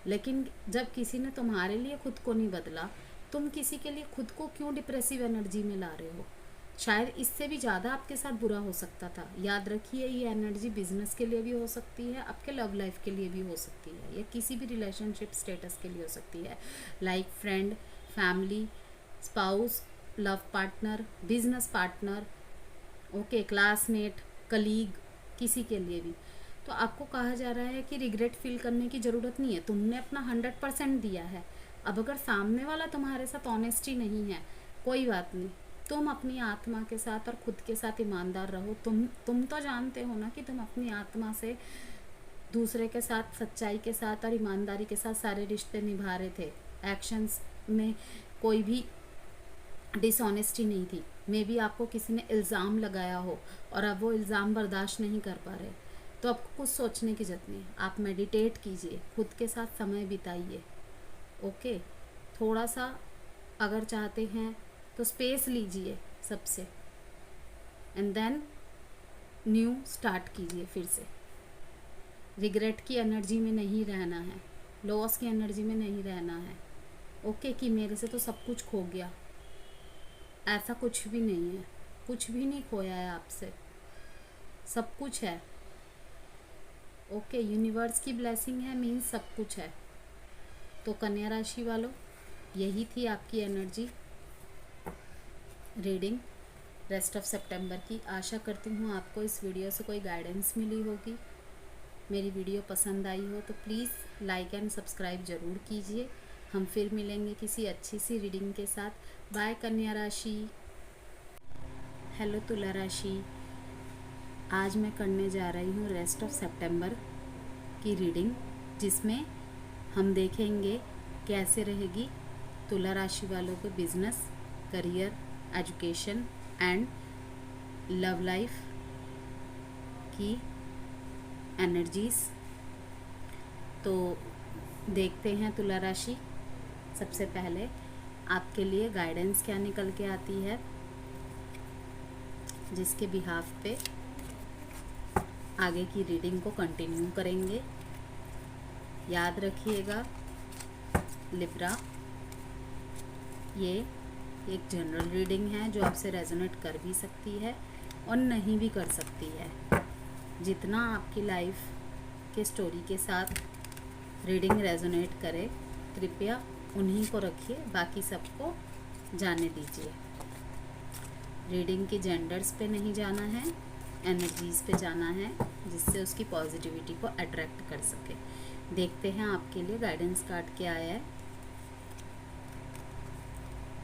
लेकिन जब किसी ने तुम्हारे लिए खुद को नहीं बदला, तुम किसी के लिए खुद को क्यों डिप्रेसिव एनर्जी में ला रहे हो। शायद इससे भी ज़्यादा आपके साथ बुरा हो सकता था। याद रखिए, ये एनर्जी बिजनेस के लिए भी हो सकती है, आपके लव लाइफ के लिए भी हो सकती है, या किसी भी रिलेशनशिप स्टेटस के लिए हो सकती है, like friend, family, spouse, love partner, business partner, okay, classmate, colleague, किसी के लिए भी। तो आपको कहा जा रहा है कि रिग्रेट फील करने की ज़रूरत नहीं है, तुमने अपना 100% दिया है। अब अगर सामने वाला तुम्हारे साथ ऑनेस्टी नहीं है, कोई बात नहीं, तुम अपनी आत्मा के साथ और खुद के साथ ईमानदार रहो। तुम तो जानते हो ना कि तुम अपनी आत्मा से दूसरे के साथ सच्चाई के साथ और ईमानदारी के साथ सारे रिश्ते निभा रहे थे। एक्शंस में कोई भी डिसऑनेस्टी नहीं थी। मे बी आपको किसी ने इल्ज़ाम लगाया हो और अब वो इल्ज़ाम बर्दाश्त नहीं कर पा रहे, तो आपको कुछ सोचने की ज़रूरत नहीं। आप मेडिटेट कीजिए, खुद के साथ समय बिताइए, ओके। थोड़ा सा अगर चाहते हैं तो स्पेस लीजिए सबसे, एंड देन न्यू स्टार्ट कीजिए फिर से। रिग्रेट की एनर्जी में नहीं रहना है, लॉस की एनर्जी में नहीं रहना है, ओके, कि मेरे से तो सब कुछ खो गया। ऐसा कुछ भी नहीं है, कुछ भी नहीं खोया है आपसे, सब कुछ है, ओके। यूनिवर्स की ब्लेसिंग है, मीन्स सब कुछ है। तो कन्या राशि वालों, यही थी आपकी एनर्जी रीडिंग रेस्ट ऑफ सितंबर की। आशा करती हूँ आपको इस वीडियो से कोई गाइडेंस मिली होगी। मेरी वीडियो पसंद आई हो तो प्लीज़ लाइक एंड सब्सक्राइब ज़रूर कीजिए। हम फिर मिलेंगे किसी अच्छी सी रीडिंग के साथ। बाय कन्या राशि। हेलो तुला राशि, आज मैं करने जा रही हूँ रेस्ट ऑफ सितंबर की रीडिंग, जिसमें हम देखेंगे कैसे रहेगी तुला राशि वालों के business, career, education and love life की एनर्जीज। तो देखते हैं तुला राशि, सबसे पहले आपके लिए गाइडेंस क्या निकल के आती है, जिसके बिहाफ पे आगे की रीडिंग को कंटिन्यू करेंगे। याद रखिएगा लिब्रा, ये एक जनरल रीडिंग है जो आपसे रेजोनेट कर भी सकती है और नहीं भी कर सकती है। जितना आपकी लाइफ के स्टोरी के साथ रीडिंग रेजोनेट करे, कृपया उन्हीं को रखिए, बाकी सबको जाने दीजिए। रीडिंग के जेंडर्स पे नहीं जाना है, एनर्जीज पे जाना है, जिससे उसकी पॉजिटिविटी को अट्रैक्ट कर सके। देखते हैं आपके लिए गाइडेंस कार्ड क्या आया है।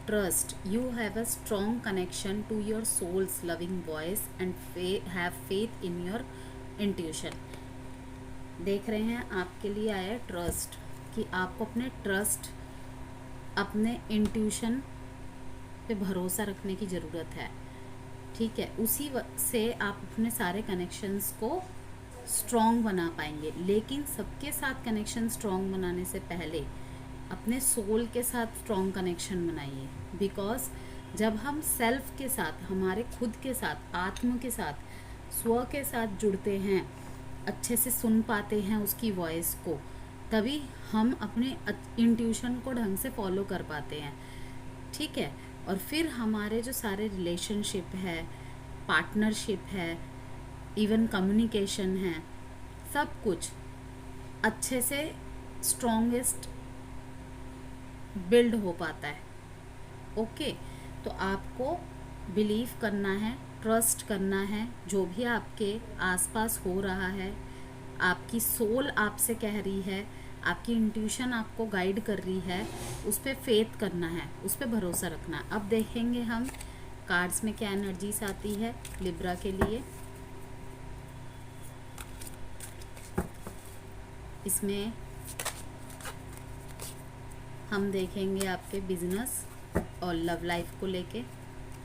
Trust, you have a strong connection to your soul's loving voice and have faith in your intuition. देख रहे हैं आपके लिए आया है ट्रस्ट, कि आपको अपने ट्रस्ट, अपने इंट्यूशन पे भरोसा रखने की ज़रूरत है। ठीक है, उसी से आप अपने सारे कनेक्शंस को स्ट्रॉन्ग बना पाएंगे। लेकिन सबके साथ कनेक्शन स्ट्रॉन्ग बनाने से पहले अपने सोल के साथ स्ट्रॉन्ग कनेक्शन बनाइए। बिकॉज जब हम सेल्फ के साथ, हमारे खुद के साथ, आत्म के साथ, स्व के साथ जुड़ते हैं, अच्छे से सुन पाते हैं उसकी वॉइस को, तभी हम अपने इंट्यूशन को ढंग से फॉलो कर पाते हैं। ठीक है, और फिर हमारे जो सारे रिलेशनशिप है, पार्टनरशिप है, इवन कम्युनिकेशन है, सब कुछ अच्छे से स्ट्रॉन्गेस्ट बिल्ड हो पाता है। ओके, तो आपको बिलीव करना है, ट्रस्ट करना है, जो भी आपके आसपास हो रहा है, आपकी सोल आपसे कह रही है, आपकी इंट्यूशन आपको गाइड कर रही है, उस पर फेथ करना है, उस पर भरोसा रखना है। अब देखेंगे हम कार्ड्स में क्या एनर्जीज आती है लिब्रा के लिए। इसमें हम देखेंगे आपके बिजनेस और लव लाइफ को लेके,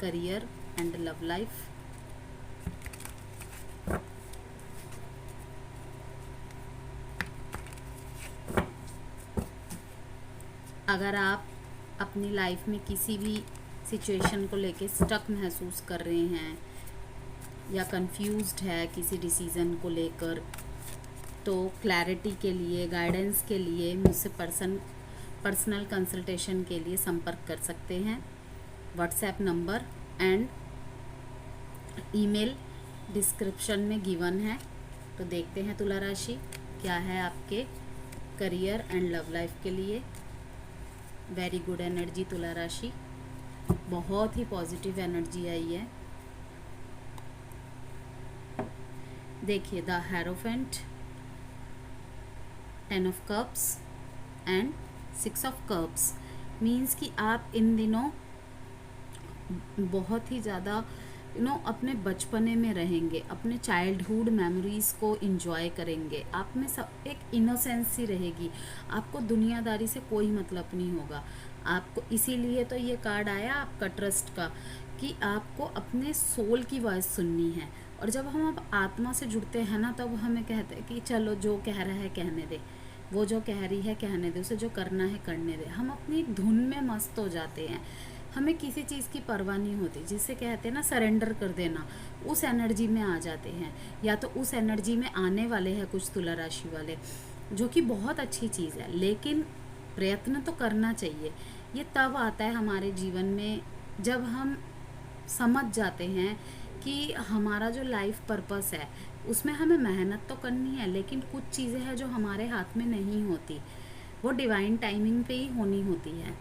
करियर एंड लव लाइफ। अगर आप अपनी लाइफ में किसी भी सिचुएशन को लेके स्टक महसूस कर रहे हैं या कंफ्यूज्ड है किसी डिसीज़न को लेकर, तो क्लैरिटी के लिए, गाइडेंस के लिए मुझसे पर्सनल कंसल्टेशन के लिए संपर्क कर सकते हैं। WhatsApp number and email description में गिवन है। तो देखते हैं तुला राशि क्या है आपके करियर एंड लव लाइफ के लिए। वेरी गुड एनर्जी तुला राशि, बहुत ही पॉजिटिव एनर्जी आई है। देखिए the hierophant, 10 of cups and 6 of cups means कि आप इन दिनों बहुत ही ज़्यादा अपने बचपने में रहेंगे, अपने चाइल्डहुड मेमोरीज़ को इंजॉय करेंगे। आप में सब एक इनोसेंस सी रहेगी, आपको दुनियादारी से कोई मतलब नहीं होगा आपको। इसीलिए तो ये कार्ड आया आपका ट्रस्ट का, कि आपको अपने सोल की वॉइस सुननी है। और जब हम अब आत्मा से जुड़ते हैं ना, तब हमें कहते हैं कि चलो जो कह रहा है कहने दे, वो जो कह रही है कहने दे, उसे जो करना है करने दे। हम अपनी धुन में मस्त हो जाते हैं, हमें किसी चीज़ की परवाह नहीं होती, जिसे कहते हैं ना सरेंडर कर देना, उस एनर्जी में आ जाते हैं। या तो उस एनर्जी में आने वाले हैं कुछ तुला राशि वाले, जो कि बहुत अच्छी चीज़ है। लेकिन प्रयत्न तो करना चाहिए। ये तब आता है हमारे जीवन में जब हम समझ जाते हैं कि हमारा जो लाइफ पर्पस है उसमें हमें मेहनत तो करनी है, लेकिन कुछ चीज़ें हैं जो हमारे हाथ में नहीं होती, वो डिवाइन टाइमिंग पे ही होनी होती है।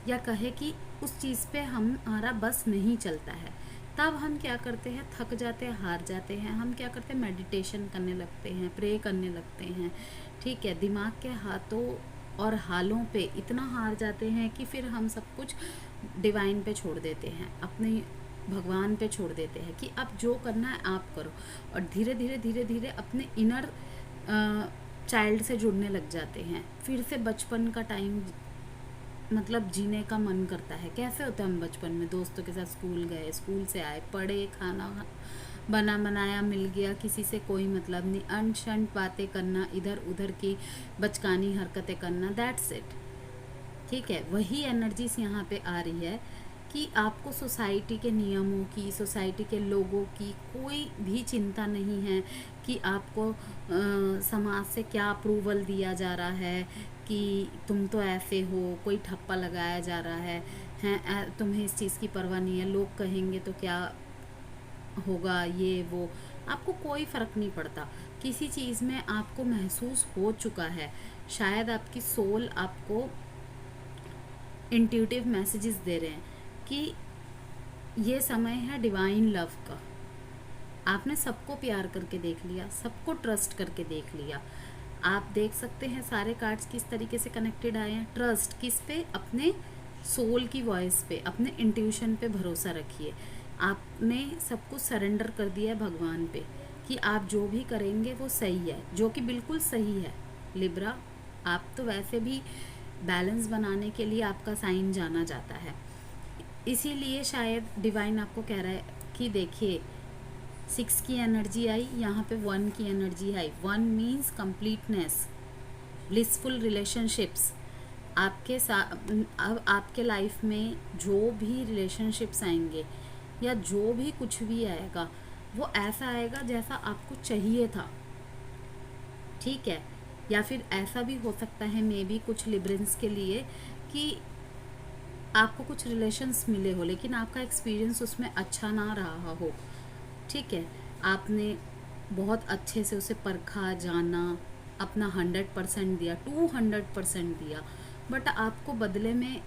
या कहे कि उस चीज़ पे हमारा बस नहीं चलता है, तब हम क्या करते हैं, थक जाते हैं, हार जाते हैं। हम क्या करते हैं, मेडिटेशन करने लगते हैं, प्रे करने लगते हैं। ठीक है, दिमाग के हाथों और हालों पे इतना हार जाते हैं कि फिर हम सब कुछ डिवाइन पे छोड़ देते हैं, अपने भगवान पे छोड़ देते हैं कि अब जो करना है आप करो। और धीरे धीरे धीरे धीरे अपने इनर चाइल्ड से जुड़ने लग जाते हैं। फिर से बचपन का टाइम मतलब जीने का मन करता है। कैसे होता है, हम बचपन में दोस्तों के साथ स्कूल गए, स्कूल से आए, पढ़े, खाना बना बनाया मिल गया, किसी से कोई मतलब नहीं, अनशंट बातें करना, इधर उधर की बचकानी हरकतें करना, दैट्स इट। ठीक है, वही एनर्जीज यहाँ पे आ रही है कि कि आपको सोसाइटी के नियमों की, सोसाइटी के लोगों की कोई भी चिंता नहीं है कि आपको समाज से क्या अप्रूवल दिया जा रहा है कि तुम तो ऐसे हो, कोई ठप्पा लगाया जा रहा है तुम्हें इस चीज़ की परवाह नहीं है, लोग कहेंगे तो क्या होगा, ये वो, आपको कोई फ़र्क नहीं पड़ता। किसी चीज़ में आपको महसूस हो चुका है, शायद आपकी सोल आपको इंट्यूटिव मैसेजेस दे रहे हैं कि ये समय है डिवाइन लव का। आपने सबको प्यार करके देख लिया, सबको ट्रस्ट करके देख लिया। आप देख सकते हैं सारे कार्ड्स किस तरीके से कनेक्टेड आए हैं। ट्रस्ट किस पे? अपने सोल की वॉइस पे, अपने इंट्यूशन पे भरोसा रखिए। आपने सब कुछ सरेंडर कर दिया है भगवान पे कि आप जो भी करेंगे वो सही है, जो कि बिल्कुल सही है। लिब्रा, आप तो वैसे भी बैलेंस बनाने के लिए आपका साइन जाना जाता है, इसीलिए शायद डिवाइन आपको कह रहा है कि देखिए 6 की एनर्जी आई, यहाँ पे 1 की एनर्जी आई। 1 मीन्स कंप्लीटनेस, ब्लिसफुल रिलेशनशिप्स। आपके साथ अब आपके लाइफ में जो भी रिलेशनशिप्स आएंगे या जो भी कुछ भी आएगा वो ऐसा आएगा जैसा आपको चाहिए था, ठीक है। या फिर ऐसा भी हो सकता है मे बी कुछ लिब्रेंस के लिए कि आपको कुछ रिलेशंस मिले हो लेकिन आपका एक्सपीरियंस उसमें अच्छा ना रहा हो, ठीक है। आपने बहुत अच्छे से उसे परखा, जाना, अपना 100% दिया, 200% दिया, बट आपको बदले में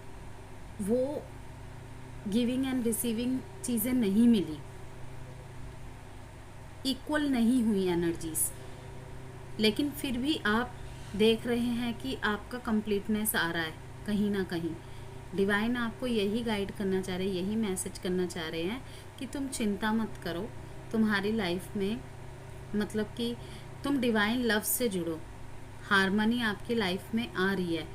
वो गिविंग एंड रिसीविंग चीज़ें नहीं मिली, इक्वल नहीं हुई एनर्जीज। लेकिन फिर भी आप देख रहे हैं कि आपका कंप्लीटनेस आ रहा है कहीं ना कहीं। डिवाइन आपको यही गाइड करना चाह रहे हैं, यही मैसेज करना चाह रहे हैं कि तुम चिंता मत करो, तुम्हारी लाइफ में मतलब कि तुम डिवाइन लव से जुड़ो, हार्मनी आपकी लाइफ में आ रही है,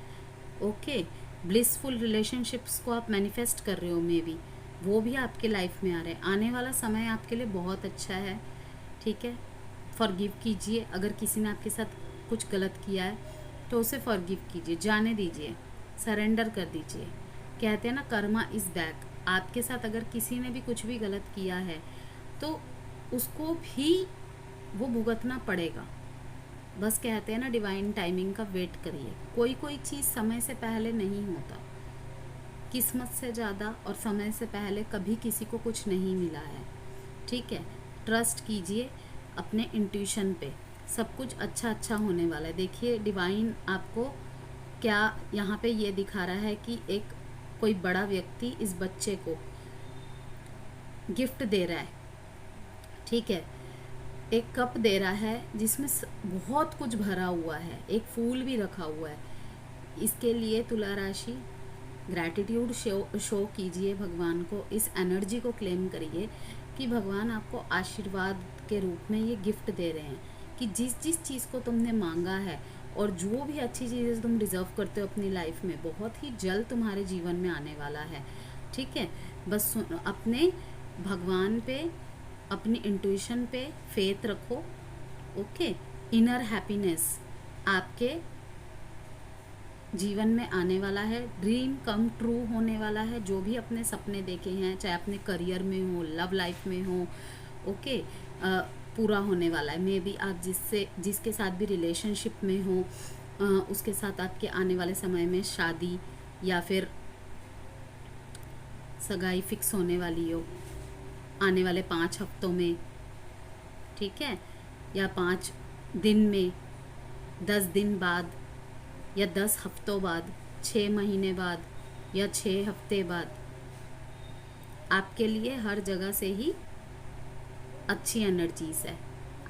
ओके। ब्लिसफुल रिलेशनशिप्स को आप मैनिफेस्ट कर रहे हो, मे बी वो भी आपके लाइफ में आ रहे हैं। आने वाला समय आपके लिए बहुत अच्छा है, ठीक है। फॉरगिव कीजिए, अगर किसी ने आपके साथ कुछ गलत किया है तो उसे फॉरगिव कीजिए, जाने दीजिए, सरेंडर कर दीजिए। कहते हैं ना कर्मा इज़ बैक। आपके साथ अगर किसी ने भी कुछ भी गलत किया है तो उसको भी वो भुगतना पड़ेगा। बस कहते हैं ना डिवाइन टाइमिंग का वेट करिए। कोई कोई चीज़ समय से पहले नहीं होता, किस्मत से ज़्यादा और समय से पहले कभी किसी को कुछ नहीं मिला है, ठीक है। ट्रस्ट कीजिए अपने इंट्यूशन पे, सब कुछ अच्छा अच्छा होने वाला है। देखिए डिवाइन आपको क्या यहाँ पे ये दिखा रहा है कि एक कोई बड़ा व्यक्ति इस बच्चे को गिफ्ट दे रहा है, ठीक है। एक कप दे रहा है जिसमें बहुत कुछ भरा हुआ है, एक फूल भी रखा हुआ है। इसके लिए तुला राशि ग्रैटिट्यूड शो कीजिए भगवान को, इस एनर्जी को क्लेम करिए कि भगवान आपको आशीर्वाद के रूप में ये गिफ्ट दे रहे हैं कि जिस जिस चीज़ को तुमने मांगा है और जो भी अच्छी चीज़ें तुम डिज़र्व करते हो अपनी लाइफ में, बहुत ही जल्द तुम्हारे जीवन में आने वाला है, ठीक है। बस अपने भगवान पे, अपनी इंट्यूशन पे फेथ रखो, ओके। इनर हैप्पीनेस आपके जीवन में आने वाला है, ड्रीम कम ट्रू होने वाला है। जो भी अपने सपने देखे हैं, चाहे अपने करियर में हो, लव लाइफ में हो, ओके, पूरा होने वाला है। मे बी आप जिसके साथ भी रिलेशनशिप में हो उसके साथ आपके आने वाले समय में शादी या फिर सगाई फिक्स होने वाली हो आने वाले 5 हफ्तों में, ठीक है, या 5 दिन में, 10 दिन बाद या 10 हफ्तों बाद, 6 महीने बाद या 6 हफ्ते बाद, आपके लिए हर जगह से ही अच्छी एनर्जीज है।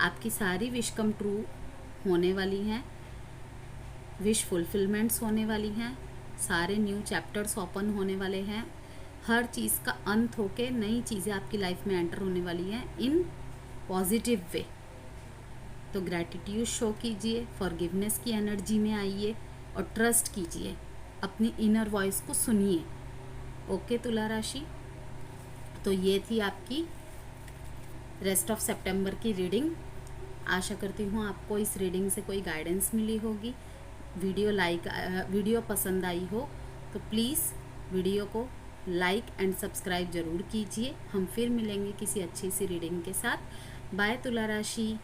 आपकी सारी विश कम ट्रू होने वाली हैं, विश फुलफिलमेंट्स होने वाली हैं, सारे न्यू चैप्टर्स ओपन होने वाले हैं, हर चीज़ का अंत होके नई चीज़ें आपकी लाइफ में एंटर होने वाली हैं इन पॉजिटिव वे। तो ग्रैटिट्यूड शो कीजिए, फॉरगिवनेस की एनर्जी में आइए और ट्रस्ट कीजिए, अपनी इनर वॉइस को सुनिए, ओके तुला राशि। तो ये थी आपकी रेस्ट ऑफ सितंबर की रीडिंग। आशा करती हूँ आपको इस रीडिंग से कोई गाइडेंस मिली होगी। वीडियो पसंद आई हो तो प्लीज़ वीडियो को लाइक एंड सब्सक्राइब जरूर कीजिए। हम फिर मिलेंगे किसी अच्छी सी रीडिंग के साथ। बाय तुला राशि।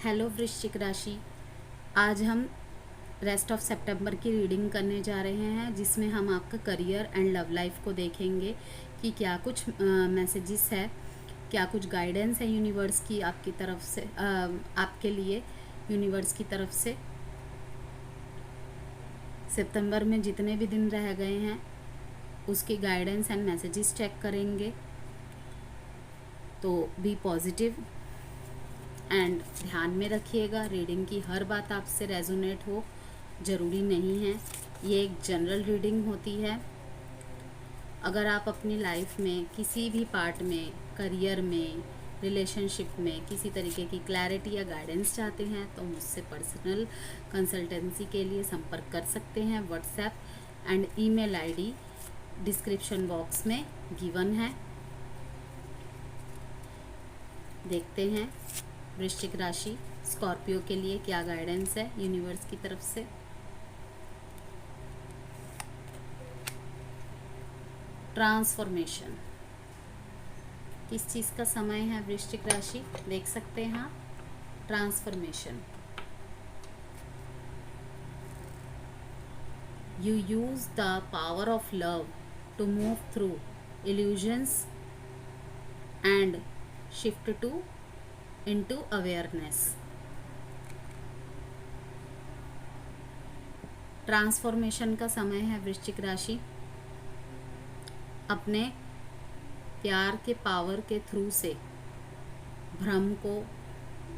हेलो वृश्चिक राशि, आज हम रेस्ट ऑफ सितंबर की रीडिंग करने जा रहे हैं, जिसमें हम आपका करियर एंड लव लाइफ को देखेंगे कि क्या कुछ मैसेजेस है, क्या कुछ गाइडेंस है यूनिवर्स की आपकी तरफ से, आपके लिए यूनिवर्स की तरफ से। सितंबर में जितने भी दिन रह गए हैं उसकी गाइडेंस एंड मैसेजेस चेक करेंगे। तो बी पॉजिटिव एंड ध्यान में रखिएगा, रीडिंग की हर बात आपसे रेजोनेट हो ज़रूरी नहीं है। ये एक जनरल रीडिंग होती है। अगर आप अपनी लाइफ में किसी भी पार्ट में, करियर में, रिलेशनशिप में किसी तरीके की क्लैरिटी या गाइडेंस चाहते हैं तो मुझसे पर्सनल कंसल्टेंसी के लिए संपर्क कर सकते हैं। WhatsApp and email ID description box में गिवन है। देखते हैं वृश्चिक राशि स्कॉर्पियो के लिए क्या गाइडेंस है यूनिवर्स की तरफ से। ट्रांसफॉर्मेशन किस चीज़ का समय है वृश्चिक राशि, देख सकते हैं आप। Transformation, you use the power of love to move through illusions and shift to into awareness. Transformation का समय है वृश्चिक राशि। अपने प्यार के पावर के थ्रू से भ्रम को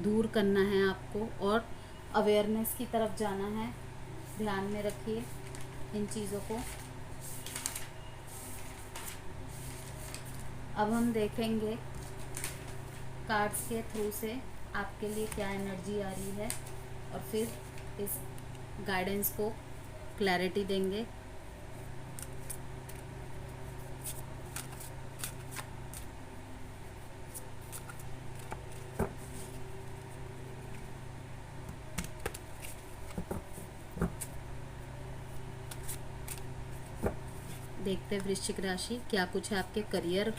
दूर करना है आपको और अवेयरनेस की तरफ जाना है। ध्यान में रखिए इन चीज़ों को। अब हम देखेंगे कार्ड्स के थ्रू से आपके लिए क्या एनर्जी आ रही है और फिर इस गाइडेंस को क्लैरिटी देंगे। देखते हैं वृश्चिक राशि क्या कुछ है आपके करियर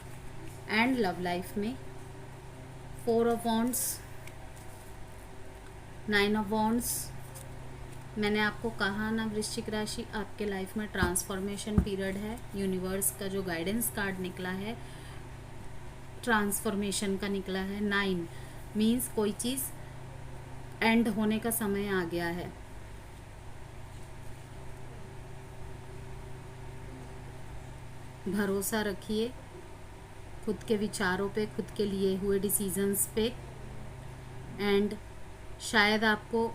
एंड लव लाइफ में। 4 ऑफ वॉन्ड्स, 9 ऑफ वॉन्ड्स। मैंने आपको कहा ना वृश्चिक राशि आपके लाइफ में ट्रांसफॉर्मेशन पीरियड है। यूनिवर्स का जो गाइडेंस कार्ड निकला है ट्रांसफॉर्मेशन का निकला है। 9 मीन्स कोई चीज़ एंड होने का समय आ गया है। भरोसा रखिए खुद के विचारों पे, खुद के लिए हुए डिसीजंस पे। एंड शायद आपको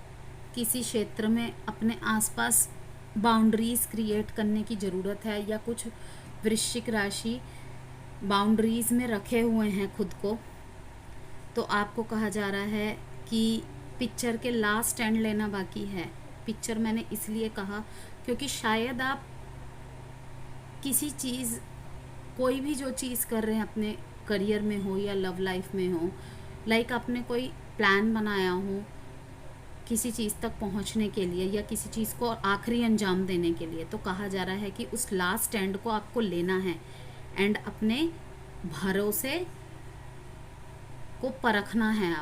किसी क्षेत्र में अपने आसपास बाउंड्रीज़ क्रिएट करने की ज़रूरत है, या कुछ वृश्चिक राशि बाउंड्रीज़ में रखे हुए हैं खुद को। तो आपको कहा जा रहा है कि पिक्चर के लास्ट एंड लेना बाकी है। पिक्चर मैंने इसलिए कहा क्योंकि शायद आप किसी चीज़, कोई भी जो चीज़ कर रहे हैं अपने करियर में हो या लव लाइफ में हो, लाइक आपने कोई प्लान बनाया हो किसी चीज़ तक पहुंचने के लिए या किसी चीज़ को आखिरी अंजाम देने के लिए, तो कहा जा रहा है कि उस लास्ट एंड को आपको लेना है एंड अपने भरोसे को परखना है।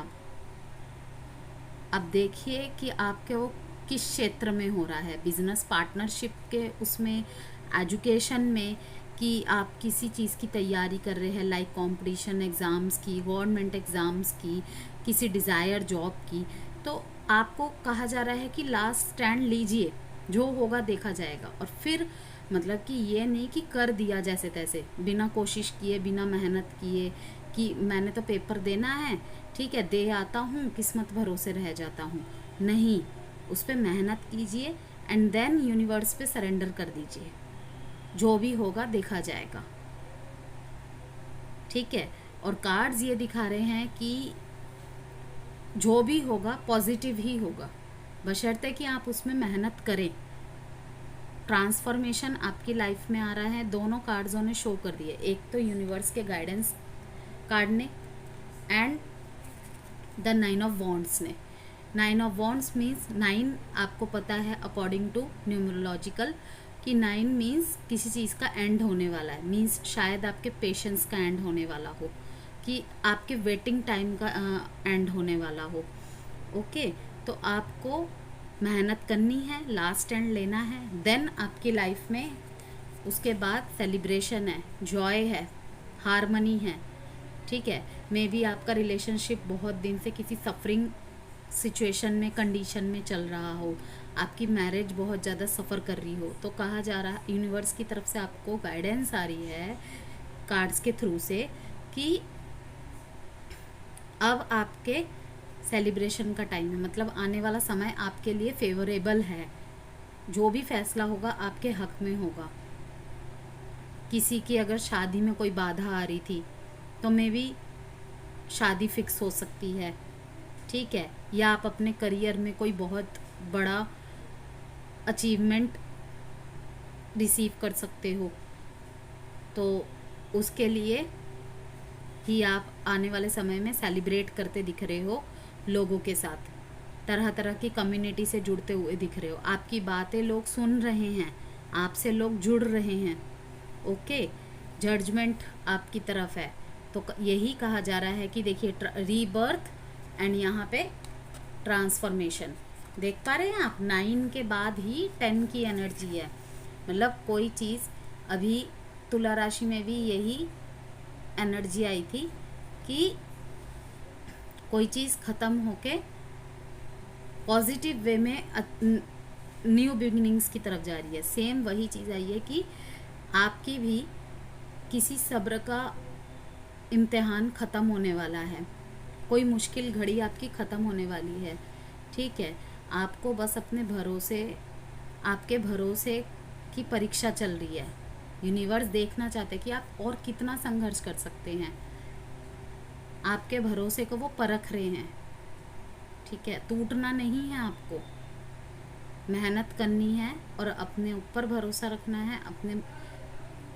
अब देखिए कि आपके वो किस क्षेत्र में हो रहा है, बिजनेस पार्टनरशिप के उसमें, एजुकेशन में, कि आप किसी चीज़ की तैयारी कर रहे हैं लाइक कंपटीशन एग्ज़ाम्स की, गवर्नमेंट एग्ज़ाम्स की, किसी डिज़ायर जॉब की। तो आपको कहा जा रहा है कि लास्ट स्टैंड लीजिए, जो होगा देखा जाएगा। और फिर मतलब कि ये नहीं कि कर दिया जैसे तैसे, बिना कोशिश किए, बिना मेहनत किए कि मैंने तो पेपर देना है, ठीक है दे आता हूँ, किस्मत भरोसे रह जाता हूँ। नहीं, उस पर मेहनत कीजिए एंड देन यूनिवर्स पे सरेंडर कर दीजिए। जो भी होगा देखा जाएगा, ठीक है। और कार्ड्स ये दिखा रहे हैं कि जो भी होगा पॉजिटिव ही होगा, बशर्ते कि आप उसमें मेहनत करें। ट्रांसफॉर्मेशन आपकी लाइफ में आ रहा है। दोनों कार्ड्सों ने शो कर दिए, एक तो यूनिवर्स के गाइडेंस कार्ड ने एंड द 9 ऑफ वॉन्ड्स ने। 9 ऑफ वॉन्ड्स मीन्स 9 आपको पता है अकॉर्डिंग टू न्यूमरोलॉजिकल कि 9 मीन्स किसी चीज़ का एंड होने वाला है, मीन्स शायद आपके पेशेंस का एंड होने वाला हो, कि आपके वेटिंग टाइम का एंड होने वाला हो। ओके, तो आपको मेहनत करनी है, लास्ट एंड लेना है, देन आपकी लाइफ में उसके बाद सेलिब्रेशन है, जॉय है, हारमनी है। ठीक है, मे बी आपका रिलेशनशिप बहुत दिन से किसी सफरिंग सिचुएशन में, कंडीशन में चल रहा हो, आपकी मैरिज बहुत ज़्यादा सफ़र कर रही हो, तो कहा जा रहा है, यूनिवर्स की तरफ से आपको गाइडेंस आ रही है कार्ड्स के थ्रू से कि अब आपके सेलिब्रेशन का टाइम है, मतलब आने वाला समय आपके लिए फेवरेबल है। जो भी फैसला होगा आपके हक में होगा। किसी की अगर शादी में कोई बाधा आ रही थी तो मे बी शादी फिक्स हो सकती है। ठीक है, या आप अपने करियर में कोई बहुत बड़ा अचीवमेंट रिसीव कर सकते हो, तो उसके लिए ही आप आने वाले समय में सेलिब्रेट करते दिख रहे हो, लोगों के साथ तरह तरह की कम्युनिटी से जुड़ते हुए दिख रहे हो। आपकी बातें लोग सुन रहे हैं, आपसे लोग जुड़ रहे हैं। ओके, जजमेंट आपकी तरफ है, तो यही कहा जा रहा है कि देखिए रीबर्थ एंड यहाँ पे ट्रांसफॉर्मेशन देख पा रहे हैं आप। 9 के बाद ही 10 की एनर्जी है, मतलब कोई चीज़ अभी तुला राशि में भी यही एनर्जी आई थी कि कोई चीज़ ख़त्म होके पॉजिटिव वे में न्यू बिगिनिंग्स की तरफ जा रही है। सेम वही चीज़ आई है कि आपकी भी किसी सब्र का इम्तिहान ख़त्म होने वाला है, कोई मुश्किल घड़ी आपकी ख़त्म होने वाली है। ठीक है, आपको बस अपने भरोसे, आपके भरोसे की परीक्षा चल रही है। यूनिवर्स देखना चाहते हैं कि आप और कितना संघर्ष कर सकते हैं, आपके भरोसे को वो परख रहे हैं। ठीक है, टूटना नहीं है, आपको मेहनत करनी है और अपने ऊपर भरोसा रखना है, अपने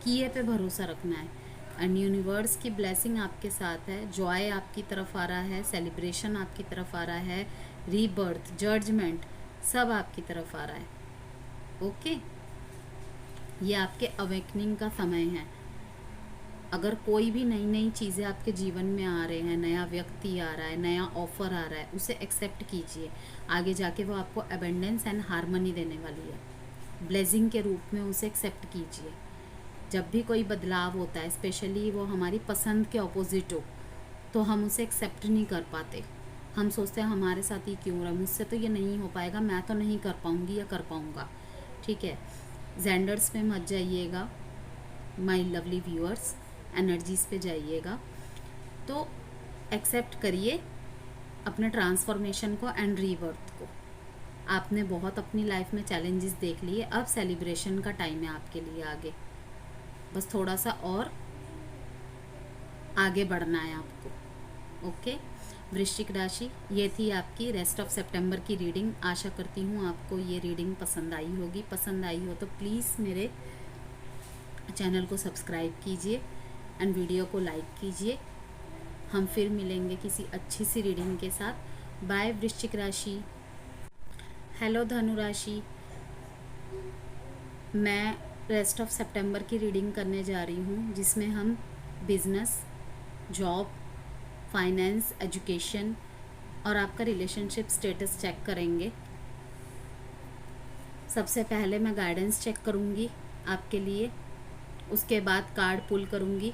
किए पे भरोसा रखना है। एंड यूनिवर्स की ब्लेसिंग आपके साथ है, जॉय आपकी तरफ आ रहा है, सेलिब्रेशन आपकी तरफ आ रहा है, रीबर्थ, जजमेंट सब आपकी तरफ आ रहा है। ओके, ये आपके अवेकनिंग का समय है। अगर कोई भी नई नई चीज़ें आपके जीवन में आ रहे हैं, नया व्यक्ति आ रहा है, नया ऑफर आ रहा है, उसे एक्सेप्ट कीजिए। आगे जाके वो आपको अबेंडेंस एंड हार्मनी देने वाली है, ब्लेसिंग के रूप में उसे एक्सेप्ट कीजिए। जब भी कोई बदलाव होता है, स्पेशली वो हमारी पसंद के ऑपोजिट हो, तो हम उसे एक्सेप्ट नहीं कर पाते। हम सोचते हैं हमारे साथ ही क्यों हो रहा है, मुझसे तो ये नहीं हो पाएगा, मैं तो नहीं कर पाऊँगी या कर पाऊँगा। ठीक है, जेंडर्स पे मत जाइएगा माय लवली व्यूअर्स, एनर्जीज़ पे जाइएगा। तो एक्सेप्ट करिए अपने ट्रांसफॉर्मेशन को एंड रीबर्थ को। आपने बहुत अपनी लाइफ में चैलेंजेस देख लिए, अब सेलिब्रेशन का टाइम है आपके लिए। आगे बस थोड़ा सा और आगे बढ़ना है आपको। ओके, वृश्चिक राशि, ये थी आपकी रेस्ट ऑफ सितंबर की रीडिंग। आशा करती हूँ आपको ये रीडिंग पसंद आई होगी। पसंद आई हो तो प्लीज़ मेरे चैनल को सब्सक्राइब कीजिए एंड वीडियो को लाइक कीजिए। हम फिर मिलेंगे किसी अच्छी सी रीडिंग के साथ। बाय वृश्चिक राशि। हेलो धनु राशि, मैं रेस्ट ऑफ सितंबर की रीडिंग करने जा रही हूँ, जिसमें हम बिजनेस, जॉब, फाइनेंस, एजुकेशन और आपका रिलेशनशिप स्टेटस चेक करेंगे। सबसे पहले मैं गाइडेंस चेक करूँगी आपके लिए, उसके बाद कार्ड पुल करूँगी,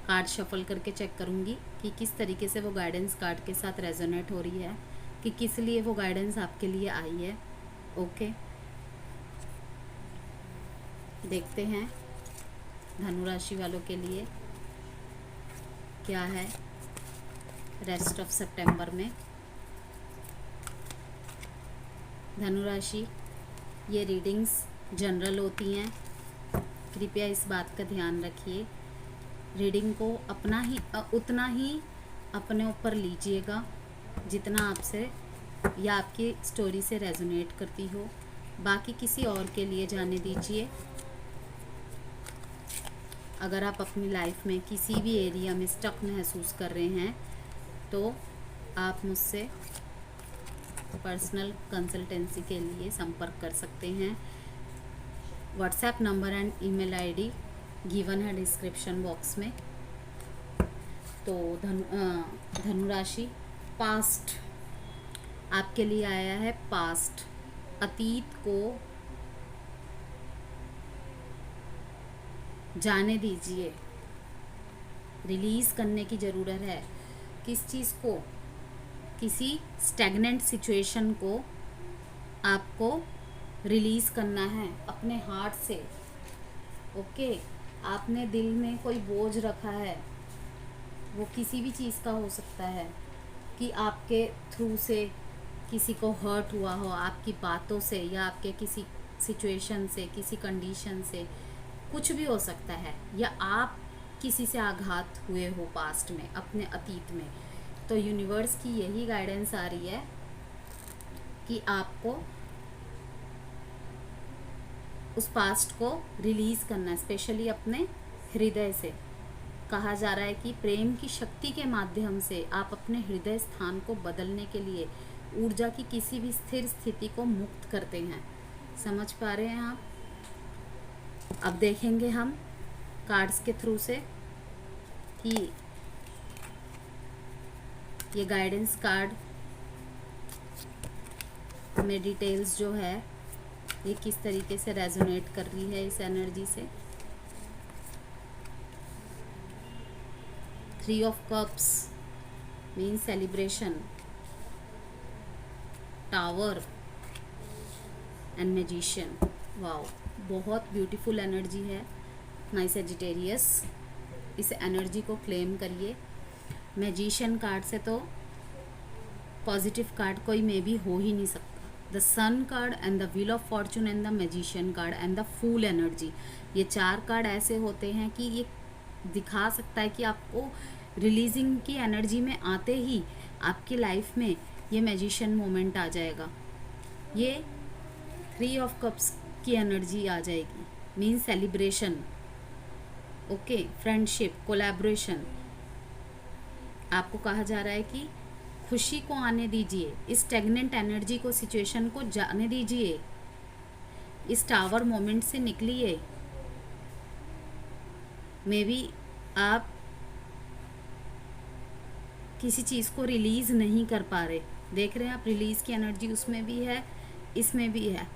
कार्ड शफल करके चेक करूँगी कि किस तरीके से वो गाइडेंस कार्ड के साथ रेजोनेट हो रही है, कि किस लिए वो गाइडेंस आपके लिए आई है। ओके, देखते हैं धनु राशि वालों के लिए क्या है रेस्ट ऑफ सितंबर में। धनु राशि, ये रीडिंग्स जनरल होती हैं, कृपया इस बात का ध्यान रखिए। रीडिंग को अपना ही उतना ही अपने ऊपर लीजिएगा जितना आपसे या आपकी स्टोरी से रेजोनेट करती हो, बाकी किसी और के लिए जाने दीजिए। अगर आप अपनी लाइफ में किसी भी एरिया में स्टक महसूस कर रहे हैं तो आप मुझसे पर्सनल कंसल्टेंसी के लिए संपर्क कर सकते हैं। WhatsApp number and email ID given है डिस्क्रिप्शन बॉक्स में। तो धनु राशि, पास्ट आपके लिए आया है। पास्ट, अतीत को जाने दीजिए, रिलीज करने की ज़रूरत है। किस चीज़ को? किसी स्टैग्नेंट सिचुएशन को आपको रिलीज करना है अपने हार्ट से। ओके, आपने दिल में कोई बोझ रखा है, वो किसी भी चीज़ का हो सकता है कि आपके थ्रू से किसी को हर्ट हुआ हो, आपकी बातों से या आपके किसी सिचुएशन से, किसी कंडीशन से, कुछ भी हो सकता है, या आप किसी से आघात हुए हो पास्ट में, अपने अतीत में। तो यूनिवर्स की यही गाइडेंस आ रही है कि आपको उस पास्ट को रिलीज करना है, स्पेशली अपने हृदय से। कहा जा रहा है कि प्रेम की शक्ति के माध्यम से आप अपने हृदय स्थान को बदलने के लिए ऊर्जा की किसी भी स्थिर स्थिति को मुक्त करते हैं। समझ पा रहे हैं आप? अब देखेंगे हम कार्ड्स के थ्रू से कि ये गाइडेंस कार्ड में डिटेल्स जो है ये किस तरीके से रेजोनेट कर रही है इस एनर्जी से। 3 of cups mean celebration, tower and magician. Wow, बहुत ब्यूटीफुल एनर्जी है माय सजिटेरियस। इस एनर्जी को क्लेम करिए। मैजिशियन कार्ड से तो पॉजिटिव कार्ड कोई मे भी हो ही नहीं सकता। The sun card and the wheel of fortune and the magician card and the fool energy, ये 4 कार्ड ऐसे होते हैं कि ये दिखा सकता है कि आपको रिलीजिंग की एनर्जी में आते ही आपकी लाइफ में ये मैजिशियन मोमेंट आ जाएगा। ये 3 ऑफ कप्स की एनर्जी आ जाएगी, mean celebration. Okay, friendship, collaboration. आपको कहा जा रहा है कि खुशी को आने दीजिए, इस स्टैग्नेंट एनर्जी को, सिचुएशन को जाने दीजिए, इस टावर मोमेंट से निकलिए। मे बी आप किसी चीज़ को रिलीज नहीं कर पा रहे, देख रहे हैं आप, रिलीज की एनर्जी उसमें भी है, इसमें भी है।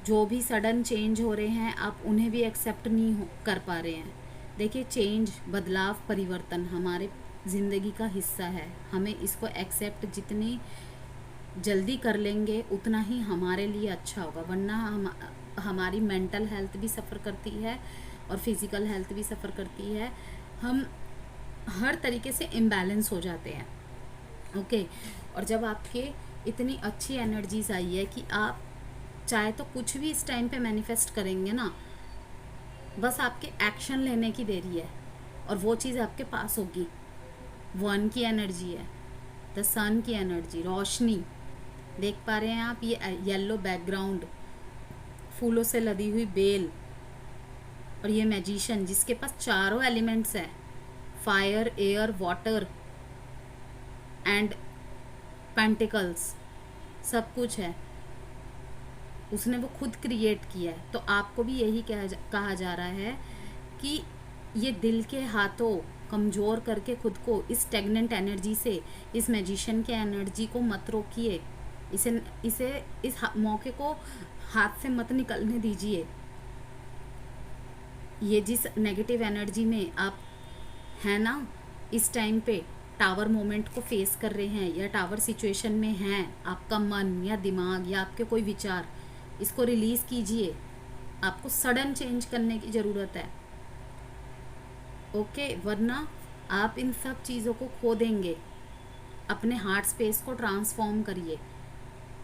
जो भी सडन चेंज हो रहे हैं आप उन्हें भी एक्सेप्ट नहीं कर पा रहे हैं। देखिए, चेंज, बदलाव, परिवर्तन हमारे ज़िंदगी का हिस्सा है। हमें इसको एक्सेप्ट जितनी जल्दी कर लेंगे उतना ही हमारे लिए अच्छा होगा, वरना हमारी मेंटल हेल्थ भी सफ़र करती है और फिज़िकल हेल्थ भी सफ़र करती है। हम हर तरीके से इम्बैलेंस हो जाते हैं। ओके, और जब आपके इतनी अच्छी एनर्जीज आई है कि आप चाहे तो कुछ भी इस टाइम पे मैनिफेस्ट करेंगे ना, बस आपके एक्शन लेने की देरी है और वो चीज़ आपके पास होगी। 1 की एनर्जी है, द सन की एनर्जी, रोशनी। देख पा रहे हैं आप, ये येलो बैकग्राउंड, फूलों से लदी हुई बेल, और ये मैजिशियन जिसके पास चारों एलिमेंट्स है, fire, air, water and pentacles, सब कुछ है। उसने वो खुद क्रिएट किया है। तो आपको भी यही कहा जा रहा है कि ये दिल के हाथों कमज़ोर करके खुद को इस स्टैग्नेंट एनर्जी से, इस मैजिशियन के एनर्जी को मत रोकिए। इस मौके को हाथ से मत निकलने दीजिए। ये जिस नेगेटिव एनर्जी में आप हैं ना, इस टाइम पे टावर मोमेंट को फेस कर रहे हैं या टावर सिचुएशन में हैं, आपका मन या दिमाग या आपके कोई विचार, इसको रिलीज़ कीजिए। आपको सडन चेंज करने की ज़रूरत है। ओके, वरना आप इन सब चीज़ों को खो देंगे। अपने हार्ट स्पेस को ट्रांसफॉर्म करिए।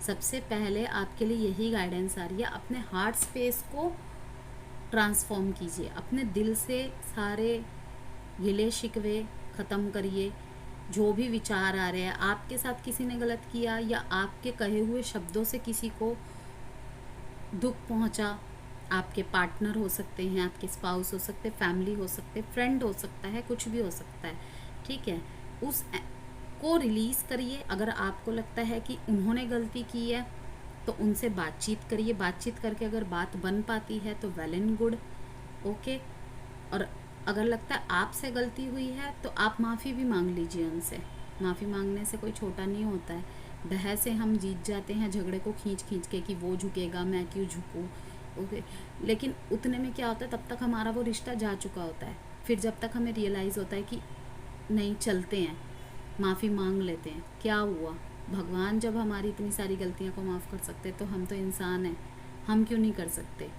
सबसे पहले आपके लिए यही गाइडेंस आ रही है, अपने हार्ट स्पेस को ट्रांसफॉर्म कीजिए। अपने दिल से सारे गिले शिकवे ख़त्म करिए। जो भी विचार आ रहे हैं, आपके साथ किसी ने गलत किया या आपके कहे हुए शब्दों से किसी को दुख पहुंचा, आपके पार्टनर हो सकते हैं, आपके स्पाउस हो सकते, फैमिली हो सकते, फ्रेंड हो सकता है, कुछ भी हो सकता है। ठीक है, उस को रिलीज़ करिए। अगर आपको लगता है कि उन्होंने गलती की है तो उनसे बातचीत करिए। बातचीत करके अगर बात बन पाती है तो वेल एंड गुड, ओके। और अगर लगता है आपसे गलती हुई है तो आप माफ़ी भी मांग लीजिए उनसे। माफ़ी मांगने से कोई छोटा नहीं होता है। बहस से हम जीत जाते हैं झगड़े को खींच खींच के कि वो झुकेगा मैं क्यों झुकूँ, ओके। लेकिन उतने में क्या होता है, तब तक हमारा वो रिश्ता जा चुका होता है। फिर जब तक हमें रियलाइज़ होता है कि नहीं, चलते हैं, माफ़ी मांग लेते हैं, क्या हुआ, भगवान जब हमारी इतनी सारी गलतियों को माफ़ कर सकते तो हम तो इंसान हैं, हम क्यों नहीं कर सकते,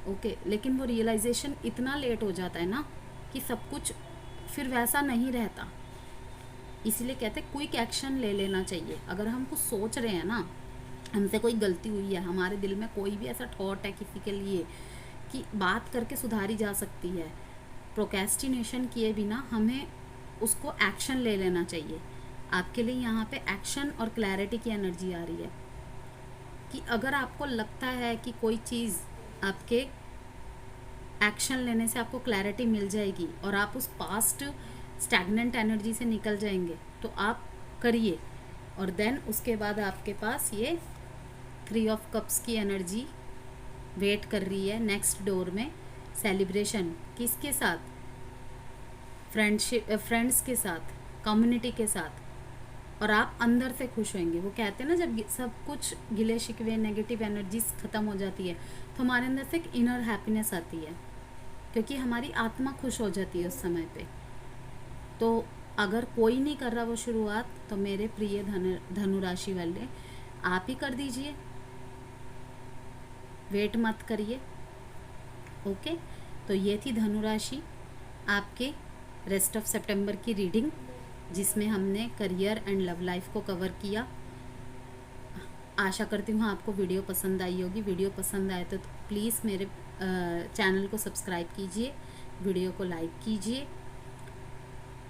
ओके। लेकिन वो रियलाइजेशन इतना लेट हो जाता है ना कि सब कुछ फिर वैसा नहीं रहता। इसीलिए कहते हैं क्विक एक्शन ले लेना चाहिए। अगर हम कुछ सोच रहे हैं ना, हमसे कोई गलती हुई है, हमारे दिल में कोई भी ऐसा थॉट है किसी के लिए कि बात करके सुधारी जा सकती है, प्रोक्रेस्टिनेशन किए बिना हमें उसको एक्शन ले लेना चाहिए। आपके लिए यहाँ पे एक्शन और क्लैरिटी की एनर्जी आ रही है कि अगर आपको लगता है कि कोई चीज़ आपके एक्शन लेने से आपको क्लैरिटी मिल जाएगी और आप उस पास्ट स्टैग्नेंट एनर्जी से निकल जाएंगे, तो आप करिए। और देन उसके बाद आपके पास ये 3 ऑफ कप्स की एनर्जी वेट कर रही है नेक्स्ट डोर में। सेलिब्रेशन किसके साथ, फ्रेंड्स के साथ, कम्युनिटी के साथ, और आप अंदर से खुश होंगे। वो कहते हैं ना, जब सब कुछ गिले शिकवे नेगेटिव एनर्जीज ख़त्म हो जाती है तो हमारे अंदर से एक इनर हैप्पीनेस आती है, क्योंकि हमारी आत्मा खुश हो जाती है उस समय पे। तो अगर कोई नहीं कर रहा वो शुरुआत, तो मेरे प्रिय धनु राशि वाले आप ही कर दीजिए, वेट मत करिए, ओके। तो ये थी धनु राशि आपके रेस्ट ऑफ सितंबर की रीडिंग, जिसमें हमने करियर एंड लव लाइफ को कवर किया। आशा करती हूँ आपको वीडियो पसंद आई होगी। वीडियो पसंद आए तो प्लीज़ मेरे चैनल को सब्सक्राइब कीजिए, वीडियो को लाइक कीजिए।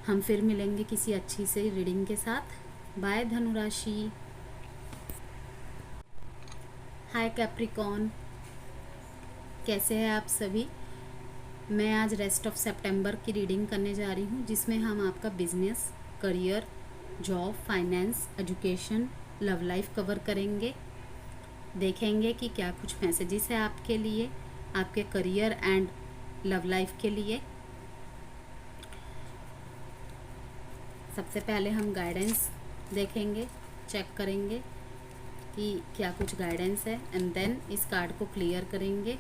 हम फिर मिलेंगे किसी अच्छी से रीडिंग के साथ। बाय धनु राशि। हाय कैप्रिकॉर्न, कैसे हैं आप सभी। मैं आज रेस्ट ऑफ सितंबर की रीडिंग करने जा रही हूँ, जिसमें हम आपका business, career, job, finance, education, love life cover करेंगे। देखेंगे कि क्या कुछ मैसेजेस है आपके लिए, आपके करियर एंड लव लाइफ के लिए। सबसे पहले हम गाइडेंस देखेंगे, चेक करेंगे कि क्या कुछ गाइडेंस है, एंड देन इस कार्ड को क्लियर करेंगे।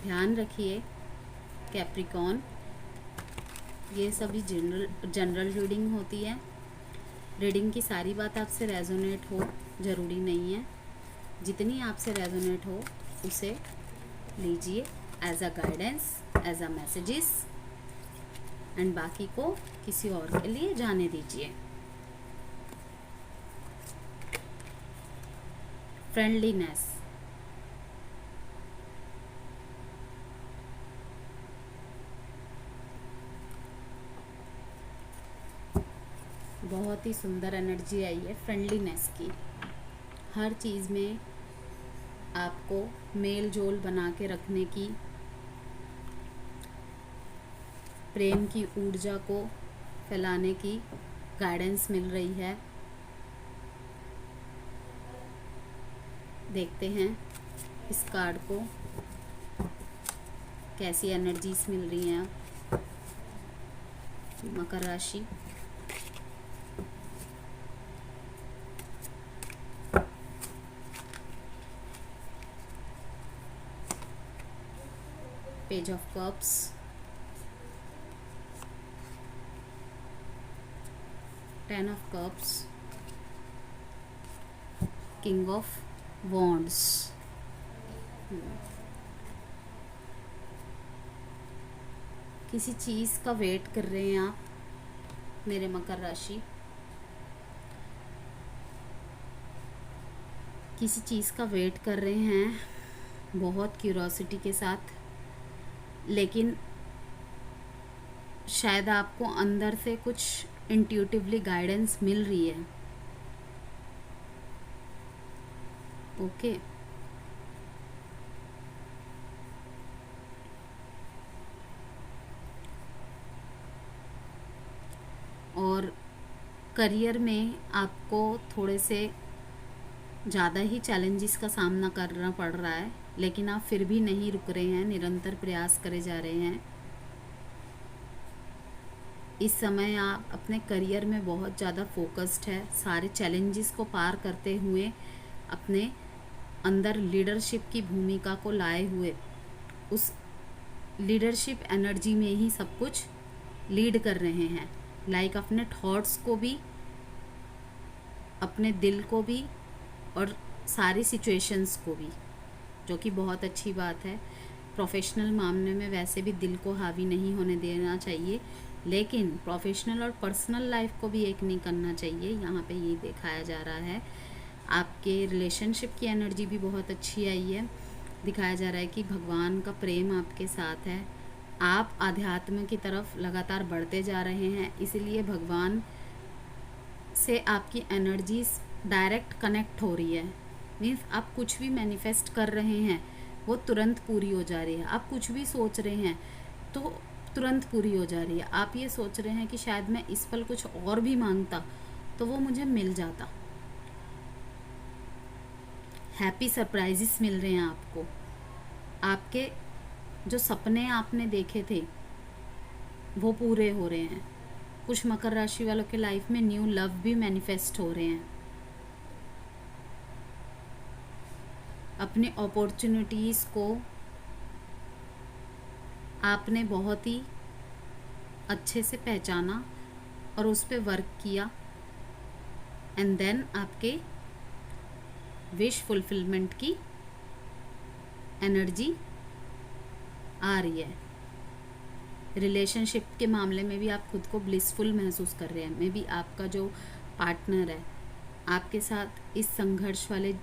ध्यान रखिए कैप्रिकॉर्न, ये सभी जनरल रीडिंग होती है। रीडिंग की सारी बात आपसे रेजोनेट हो ज़रूरी नहीं है। जितनी आपसे रेजोनेट हो उसे लीजिए as a guidance, as a messages, and बाकी को किसी और के लिए जाने दीजिए। फ्रेंडलीनेस, बहुत ही सुंदर एनर्जी आई है फ्रेंडलीनेस की। हर चीज़ में आपको मेल जोल बना के रखने की, प्रेम की ऊर्जा को फैलाने की गाइडेंस मिल रही है। देखते हैं इस कार्ड को कैसी एनर्जीज मिल रही हैं। मकर राशि, page of cups, ten of cups, king of wands. किसी चीज़ का वेट कर रहे हैं आप मेरे मकर राशि, किसी चीज़ का वेट कर रहे हैं बहुत क्यूरोसिटी के साथ, लेकिन शायद आपको अंदर से कुछ इंट्यूटिवली गाइडेंस मिल रही है, ओके। और करियर में आपको थोड़े से ज़्यादा ही चैलेंजेस का सामना करना पड़ रहा है, लेकिन आप फिर भी नहीं रुक रहे हैं, निरंतर प्रयास करे जा रहे हैं। इस समय आप अपने करियर में बहुत ज़्यादा फोकस्ड है, सारे चैलेंजेस को पार करते हुए अपने अंदर लीडरशिप की भूमिका को लाए हुए उस लीडरशिप एनर्जी में ही सब कुछ लीड कर रहे हैं। लाइक अपने थॉट्स को भी, अपने दिल को भी और सारी सिचुएशंस को भी, जो कि बहुत अच्छी बात है। प्रोफेशनल मामले में वैसे भी दिल को हावी नहीं होने देना चाहिए, लेकिन प्रोफेशनल और पर्सनल लाइफ को भी एक नहीं करना चाहिए। यहाँ पे ये दिखाया जा रहा है। आपके रिलेशनशिप की एनर्जी भी बहुत अच्छी आई है। दिखाया जा रहा है कि भगवान का प्रेम आपके साथ है, आप आध्यात्म की तरफ लगातार बढ़ते जा रहे हैं, इसीलिए भगवान से आपकी एनर्जीज डायरेक्ट कनेक्ट हो रही है। मीन्स आप कुछ भी मैनिफेस्ट कर रहे हैं वो तुरंत पूरी हो जा रही है। आप कुछ भी सोच रहे हैं तो तुरंत पूरी हो जा रही है। आप ये सोच रहे हैं कि शायद मैं इस पल कुछ और भी मांगता तो वो मुझे मिल जाता। हैप्पी सरप्राइजेस मिल रहे हैं आपको। आपके जो सपने आपने देखे थे वो पूरे हो रहे हैं। कुछ मकर राशि वालों के लाइफ में न्यू लव भी मैनिफेस्ट हो रहे हैं। अपने अपॉर्चुनिटीज़ को आपने बहुत ही अच्छे से पहचाना और उस पर वर्क किया, एंड देन आपके विश फुलफिलमेंट की एनर्जी आ रही है। रिलेशनशिप के मामले में भी आप खुद को ब्लिसफुल महसूस कर रहे हैं। मे बी आपका जो पार्टनर है आपके साथ इस संघर्ष वाले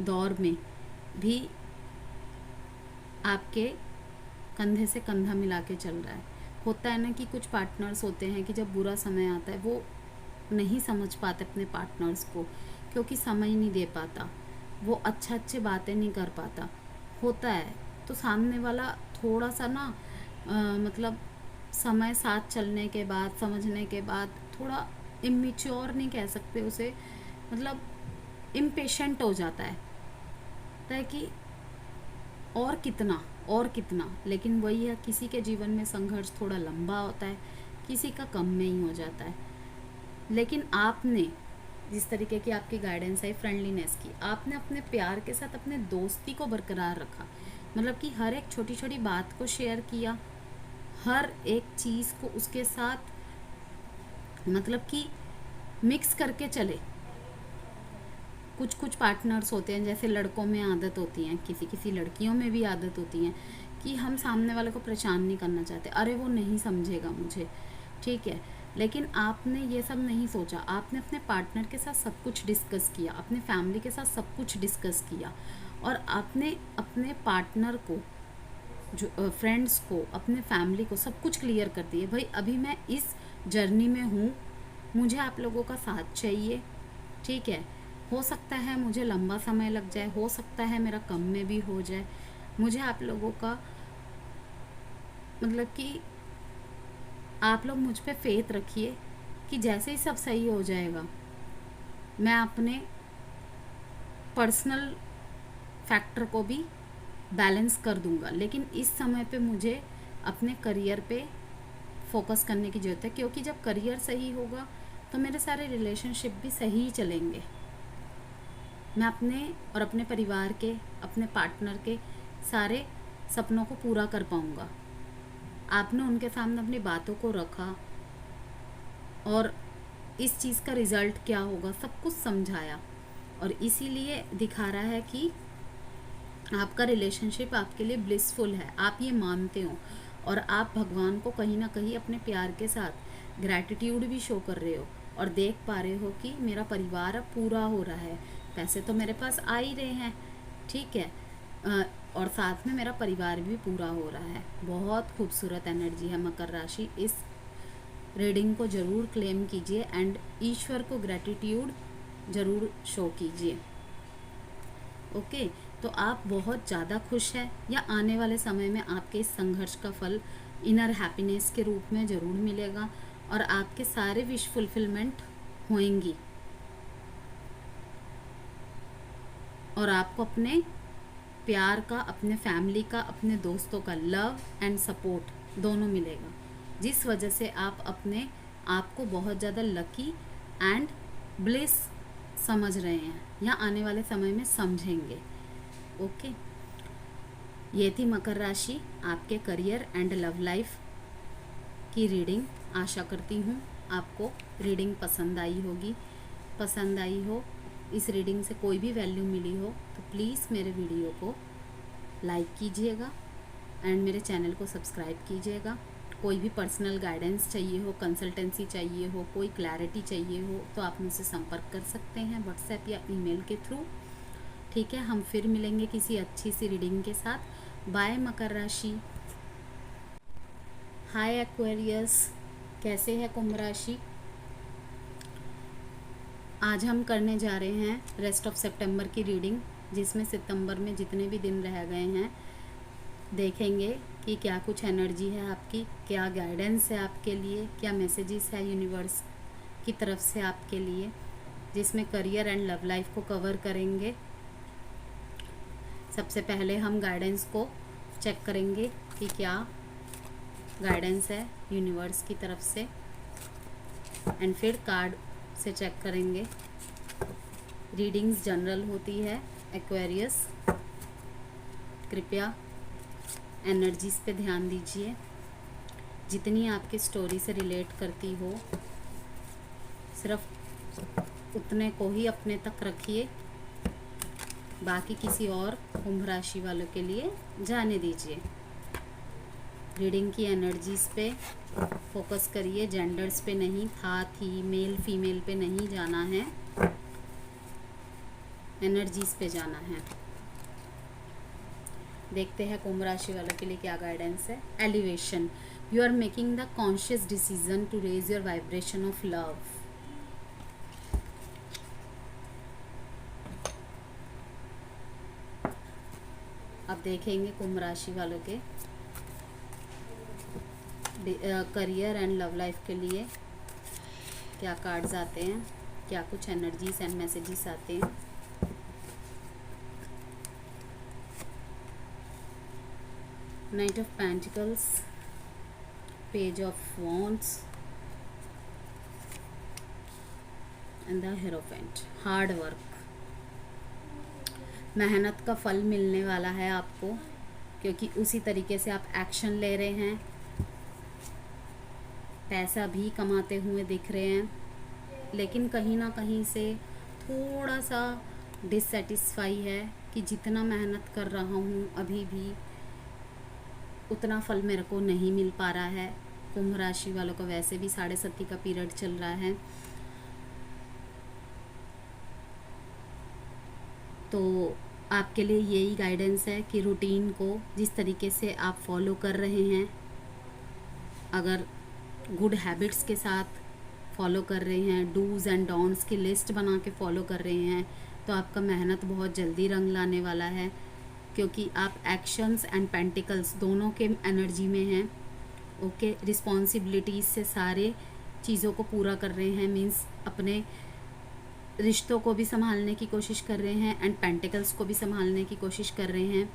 दौर में भी आपके कंधे से कंधा मिला के चल रहा है। होता है ना कि कुछ पार्टनर्स होते हैं कि जब बुरा समय आता है वो नहीं समझ पाते अपने पार्टनर्स को, क्योंकि समय नहीं दे पाता, वो अच्छे बातें नहीं कर पाता। होता है तो सामने वाला थोड़ा सा ना मतलब समय साथ चलने के बाद, समझने के बाद थोड़ा इमेच्योर नहीं कह सकते उसे, मतलब इम्पेशेंट हो जाता है कि और कितना। लेकिन वही है, किसी के जीवन में संघर्ष थोड़ा लंबा होता है, किसी का कम में ही हो जाता है। लेकिन आपने जिस तरीके की आपकी गाइडेंस है फ्रेंडलीनेस की, आपने अपने प्यार के साथ अपने दोस्ती को बरकरार रखा। मतलब कि हर एक छोटी छोटी बात को शेयर किया, हर एक चीज़ को उसके साथ मतलब कि मिक्स करके चले। कुछ पार्टनर्स होते हैं, जैसे लड़कों में आदत होती है, किसी लड़कियों में भी आदत होती है कि हम सामने वाले को परेशान नहीं करना चाहते, अरे वो नहीं समझेगा मुझे, ठीक है। लेकिन आपने ये सब नहीं सोचा, आपने अपने पार्टनर के साथ सब कुछ डिस्कस किया, अपने फैमिली के साथ सब कुछ डिस्कस किया, और आपने अपने पार्टनर को, जो फ्रेंड्स को, अपने फैमिली को सब कुछ क्लियर कर दिए। भाई अभी मैं इस जर्नी में हूँ, मुझे आप लोगों का साथ चाहिए, ठीक है। हो सकता है मुझे लंबा समय लग जाए, हो सकता है मेरा कम में भी हो जाए, मुझे आप लोगों का मतलब कि आप लोग मुझ पे फेथ रखिए कि जैसे ही सब सही हो जाएगा मैं अपने पर्सनल फैक्टर को भी बैलेंस कर दूंगा। लेकिन इस समय पे मुझे अपने करियर पे फोकस करने की ज़रूरत है, क्योंकि जब करियर सही होगा तो मेरे सारे रिलेशनशिप भी सही ही चलेंगे। मैं अपने और अपने परिवार के, अपने पार्टनर के सारे सपनों को पूरा कर पाऊँगा। आपने उनके सामने अपनी बातों को रखा और इस चीज़ का रिज़ल्ट क्या होगा सब कुछ समझाया, और इसीलिए दिखा रहा है कि आपका रिलेशनशिप आपके लिए ब्लिसफुल है, आप ये मानते हो, और आप भगवान को कहीं ना कहीं अपने प्यार के साथ ग्रैटिट्यूड भी शो कर रहे हो और देख पा रहे हो कि मेरा परिवार अब पूरा हो रहा है। पैसे तो मेरे पास आ ही रहे हैं, ठीक है, और साथ में मेरा परिवार भी पूरा हो रहा है। बहुत खूबसूरत एनर्जी है मकर राशि। इस रीडिंग को ज़रूर क्लेम कीजिए एंड ईश्वर को ग्रैटिट्यूड ज़रूर शो कीजिए। ओके, तो आप बहुत ज़्यादा खुश हैं, या आने वाले समय में आपके इस संघर्ष का फल इनर हैप्पीनेस के रूप में ज़रूर मिलेगा और आपके सारे विश फुलफिलमेंट होंगी। और आपको अपने प्यार का, अपने फैमिली का, अपने दोस्तों का लव एंड सपोर्ट दोनों मिलेगा, जिस वजह से आप अपने आप को बहुत ज़्यादा लकी एंड ब्लिस समझ रहे हैं या आने वाले समय में समझेंगे। ओके, ये थी मकर राशि आपके करियर एंड लव लाइफ की रीडिंग। आशा करती हूँ आपको रीडिंग पसंद आई होगी। पसंद आई हो, इस रीडिंग से कोई भी वैल्यू मिली हो तो प्लीज़ मेरे वीडियो को लाइक कीजिएगा एंड मेरे चैनल को सब्सक्राइब कीजिएगा। कोई भी पर्सनल गाइडेंस चाहिए हो, कंसल्टेंसी चाहिए हो, कोई क्लैरिटी चाहिए हो तो आप मुझसे संपर्क कर सकते हैं व्हाट्सएप या ईमेल के थ्रू। ठीक है, हम फिर मिलेंगे किसी अच्छी सी रीडिंग के साथ। बाय मकर राशि। हाय एक्वेरियस, कैसे है कुंभ राशि? आज हम करने जा रहे हैं रेस्ट ऑफ सितंबर की रीडिंग, जिसमें सितंबर में जितने भी दिन रह गए हैं देखेंगे कि क्या कुछ एनर्जी है आपकी, क्या गाइडेंस है आपके लिए, क्या मैसेजेस है यूनिवर्स की तरफ से आपके लिए, जिसमें करियर एंड लव लाइफ को कवर करेंगे। सबसे पहले हम गाइडेंस को चेक करेंगे कि क्या गाइडेंस है यूनिवर्स की तरफ से, एंड फिर कार्ड से चेक करेंगे। रीडिंग्स जनरल होती है एक्वेरियस, कृपया एनर्जीज पे ध्यान दीजिए। जितनी आपकी स्टोरी से रिलेट करती हो सिर्फ उतने को ही अपने तक रखिए, बाकी किसी और कुंभ राशि वालों के लिए जाने दीजिए। रीडिंग की एनर्जीज पे फोकस करिए, जेंडर्स पे नहीं, था थी, मेल फीमेल पे नहीं जाना है, एनर्जीज पे जाना है। देखते हैं कुंभ राशि वालों के लिए क्या गाइडेंस है। Elevation, you are making the conscious decision to raise your vibration of love. अब देखेंगे कुंभ राशि वालों के करियर एंड लव लाइफ के लिए क्या कार्ड्स आते हैं, क्या कुछ एनर्जीज एंड मैसेजेस आते हैं। Knight of Pentacles, Page of Wands and the Hierophant. Hard work, मेहनत का फल मिलने वाला है आपको, क्योंकि उसी तरीके से आप एक्शन ले रहे हैं, पैसा भी कमाते हुए दिख रहे हैं, लेकिन कहीं ना कहीं से थोड़ा सा डिससेटिस्फाई है कि जितना मेहनत कर रहा हूँ अभी भी उतना फल मेरे को नहीं मिल पा रहा है। कुंभ राशि वालों का वैसे भी 7.5 का पीरियड चल रहा है, तो आपके लिए यही गाइडेंस है कि रूटीन को जिस तरीके से आप फॉलो कर रहे हैं, अगर गुड हैबिट्स के साथ फॉलो कर रहे हैं, डूज़ एंड डोंट्स की लिस्ट बना के फॉलो कर रहे हैं, तो आपका मेहनत बहुत जल्दी रंग लाने वाला है, क्योंकि आप एक्शंस एंड पेंटिकल्स दोनों के एनर्जी में हैं। ओके, रिस्पॉन्सिबिलिटीज़ से सारे चीज़ों को पूरा कर रहे हैं, मीन्स अपने रिश्तों को भी संभालने की कोशिश कर रहे हैं एंड पेंटिकल्स को भी संभालने की कोशिश कर रहे हैं,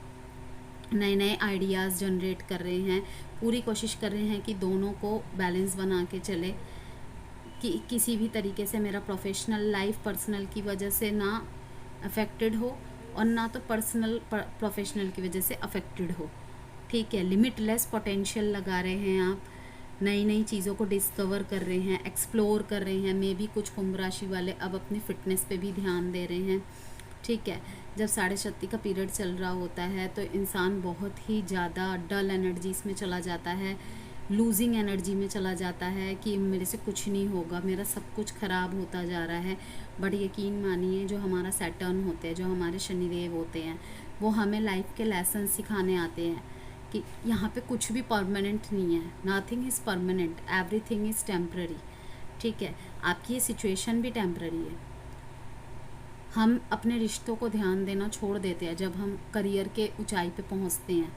नए नए आइडियाज़ जनरेट कर रहे हैं, पूरी कोशिश कर रहे हैं कि दोनों को बैलेंस बना के चले, कि किसी भी तरीके से मेरा प्रोफेशनल लाइफ पर्सनल की वजह से ना अफेक्टेड हो और ना तो पर्सनल प्रोफेशनल की वजह से अफेक्टेड हो। ठीक है, लिमिटलेस पोटेंशियल लगा रहे हैं आप, नई नई चीज़ों को डिस्कवर कर रहे हैं, एक्सप्लोर कर रहे हैं। मे भी कुछ कुंभ राशि वाले अब अपनी फिटनेस पे भी ध्यान दे रहे हैं। ठीक है, जब 36 का पीरियड चल रहा होता है तो इंसान बहुत ही ज़्यादा डल एनर्जीज में चला जाता है, लूजिंग एनर्जी में चला जाता है कि मेरे से कुछ नहीं होगा, मेरा सब कुछ ख़राब होता जा रहा है। बट यकीन मानिए, जो हमारा सैटर्न होते हैं, जो हमारे शनिदेव होते हैं, वो हमें लाइफ के लेसन सिखाने आते हैं कि यहाँ पे कुछ भी परमानेंट नहीं है, nothing is permanent, everything is temporary. ठीक है, आपकी ये सिचुएशन भी टेम्प्ररी है। हम अपने रिश्तों को ध्यान देना छोड़ देते हैं जब हम करियर के ऊंचाई पे पहुँचते हैं।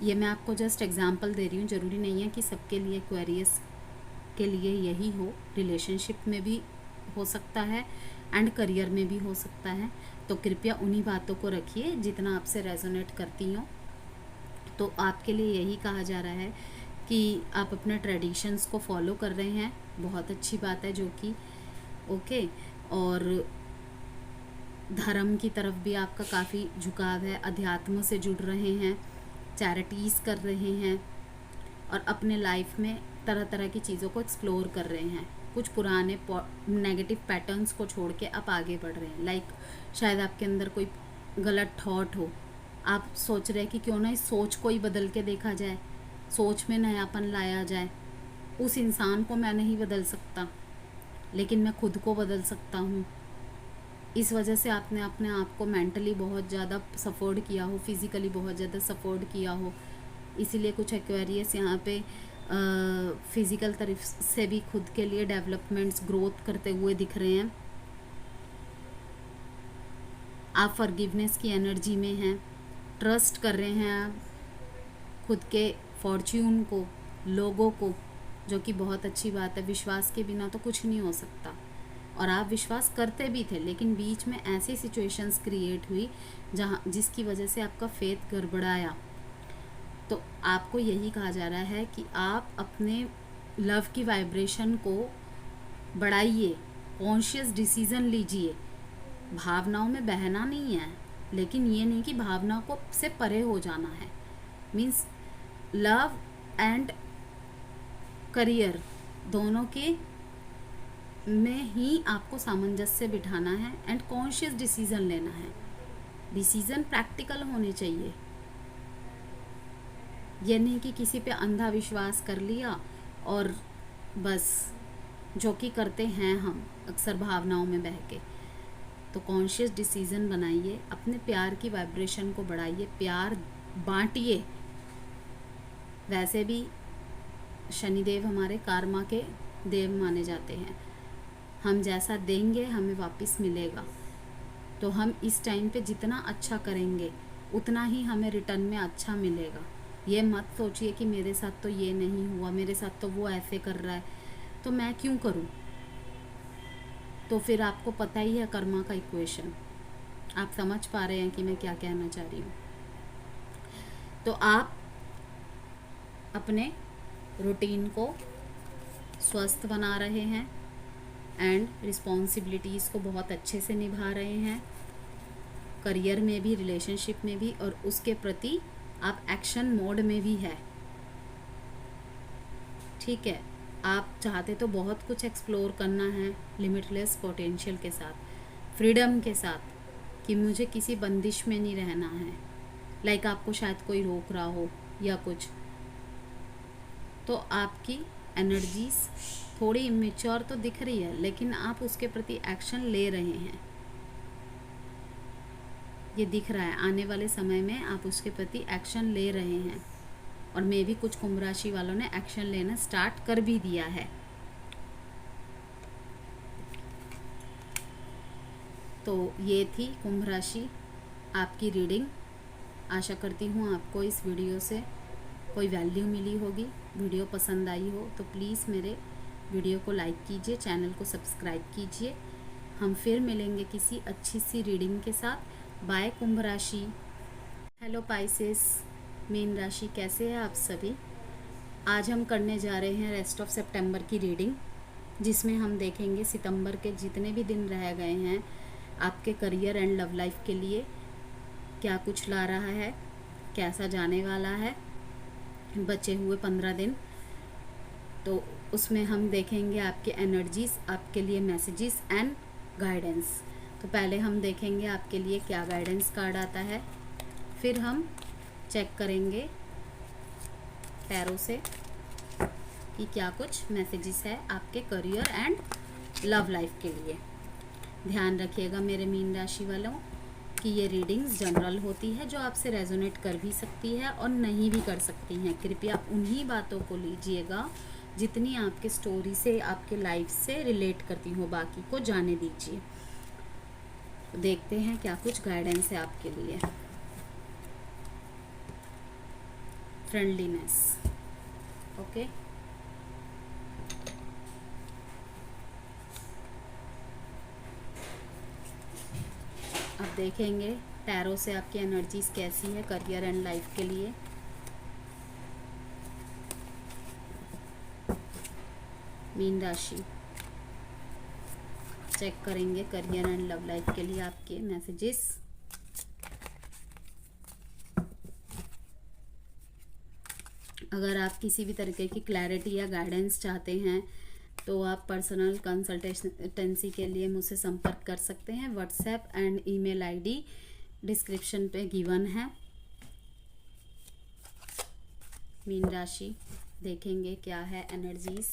ये मैं आपको जस्ट एग्जांपल दे रही हूँ, ज़रूरी नहीं है कि सबके लिए, एक्वेरियस के लिए यही हो, रिलेशनशिप में भी हो सकता है एंड करियर में भी हो सकता है। तो कृपया उन्हीं बातों को रखिए जितना आपसे रेजोनेट करती हो। तो आपके लिए यही कहा जा रहा है कि आप अपने ट्रेडिशंस को फॉलो कर रहे हैं, बहुत अच्छी बात है, जो कि ओके। और धर्म की तरफ भी आपका काफ़ी झुकाव है, अध्यात्म से जुड़ रहे हैं, चैरिटीज़ कर रहे हैं और अपने लाइफ में तरह तरह की चीज़ों को एक्सप्लोर कर रहे हैं। कुछ पुराने नेगेटिव पैटर्न्स को छोड़ के आप आगे बढ़ रहे हैं। लाइक शायद आपके अंदर कोई गलत थॉट हो, आप सोच रहे हैं कि क्यों ना इस सोच को ही बदल के देखा जाए, सोच में नयापन लाया जाए। उस इंसान को मैं नहीं बदल सकता, लेकिन मैं खुद को बदल सकता हूँ। इस वजह से आपने अपने आप को मेंटली बहुत ज़्यादा सपोर्ट किया हो, फिज़िकली बहुत ज़्यादा सपोर्ट किया हो, इसीलिए कुछ एक्वेरियस यहाँ पे फिज़िकल तरफ से भी खुद के लिए डेवलपमेंट्स, ग्रोथ करते हुए दिख रहे हैं। आप फॉरगिवनेस की एनर्जी में हैं, ट्रस्ट कर रहे हैं आप खुद के फॉर्च्यून को, लोगों को, जो कि बहुत अच्छी बात है। विश्वास के बिना तो कुछ नहीं हो सकता, और आप विश्वास करते भी थे, लेकिन बीच में ऐसी सिचुएशंस क्रिएट हुई जिसकी वजह से आपका फेथ गड़बड़ाया। तो आपको यही कहा जा रहा है कि आप अपने लव की वाइब्रेशन को बढ़ाइए, कॉन्शियस डिसीजन लीजिए। भावनाओं में बहना नहीं है, लेकिन ये नहीं कि भावनाओं को से परे हो जाना है। मीन्स लव एंड करियर दोनों के में ही आपको सामंजस्य बिठाना है एंड कॉन्शियस डिसीजन लेना है। डिसीजन प्रैक्टिकल होने चाहिए, ये नहीं कि किसी पे अंधा विश्वास कर लिया और बस, जो कि करते हैं हम अक्सर भावनाओं में बह के। तो कॉन्शियस डिसीजन बनाइए, अपने प्यार की वाइब्रेशन को बढ़ाइए, प्यार बांटिए। वैसे भी शनिदेव हमारे कर्मा के देव माने जाते हैं, हम जैसा देंगे हमें वापस मिलेगा। तो हम इस टाइम पे जितना अच्छा करेंगे उतना ही हमें रिटर्न में अच्छा मिलेगा। ये मत सोचिए कि मेरे साथ तो ये नहीं हुआ, मेरे साथ तो वो ऐसे कर रहा है, तो मैं क्यों करूं। तो फिर आपको पता ही है कर्मा का इक्वेशन, आप समझ पा रहे हैं कि मैं क्या कहना चाह रही हूँ। तो आप अपने रूटीन को स्वस्थ बना रहे हैं एंड रिस्पॉन्सिबिलिटीज़ को बहुत अच्छे से निभा रहे हैं, करियर में भी, रिलेशनशिप में भी, और उसके प्रति आप एक्शन मोड में भी है। ठीक है, आप चाहते तो बहुत कुछ एक्सप्लोर करना है लिमिटलेस पोटेंशियल के साथ, फ्रीडम के साथ, कि मुझे किसी बंदिश में नहीं रहना है। लाइक आपको शायद कोई रोक रहा हो या कुछ, तो आपकी एनर्जीज थोड़ी इमेच्योर तो दिख रही है, लेकिन आप उसके प्रति एक्शन ले रहे हैं, ये दिख रहा है। आने वाले समय में आप उसके प्रति एक्शन ले रहे हैं, और मे भी कुछ कुंभ राशि वालों ने एक्शन लेना स्टार्ट कर भी दिया है। तो ये थी कुंभ राशि आपकी रीडिंग। आशा करती हूँ आपको इस वीडियो से कोई वैल्यू मिली होगी। वीडियो पसंद आई हो तो प्लीज़ मेरे वीडियो को लाइक कीजिए, चैनल को सब्सक्राइब कीजिए। हम फिर मिलेंगे किसी अच्छी सी रीडिंग के साथ। बाय कुंभ राशि। हेलो पाइसेस, मीन राशि, कैसे हैं आप सभी। आज हम करने जा रहे हैं रेस्ट ऑफ सितंबर की रीडिंग, जिसमें हम देखेंगे सितंबर के जितने भी दिन रह गए हैं आपके करियर एंड लव लाइफ के लिए क्या कुछ ला रहा है, कैसा जाने वाला है बचे हुए 15 दिन। तो उसमें हम देखेंगे आपके एनर्जीज, आपके लिए मैसेजेस एंड गाइडेंस। तो पहले हम देखेंगे आपके लिए क्या गाइडेंस कार्ड आता है, फिर हम चेक करेंगे टैरो से कि क्या कुछ मैसेजेस है आपके करियर एंड लव लाइफ के लिए। ध्यान रखिएगा मेरे मीन राशि वालों कि ये रीडिंग्स जनरल होती है, जो आपसे रेजोनेट कर भी सकती है और नहीं भी कर सकती हैं। कृपया उन्हीं बातों को लीजिएगा जितनी आपके स्टोरी से, आपके लाइफ से रिलेट करती हो, बाकी को जाने दीजिए। देखते हैं क्या कुछ गाइडेंस है आपके लिए। Friendliness, okay. अब देखेंगे टैरो से आपकी एनर्जीज कैसी है करियर एंड लाइफ के लिए। मीन राशि चेक करेंगे करियर एंड लव लाइफ के लिए आपके मैसेजेस। अगर आप किसी भी तरीके की क्लैरिटी या गाइडेंस चाहते हैं तो आप पर्सनल कंसल्टेंसी के लिए मुझसे संपर्क कर सकते हैं। WhatsApp and email ID description पे गिवन है। मीन राशि देखेंगे क्या है energies.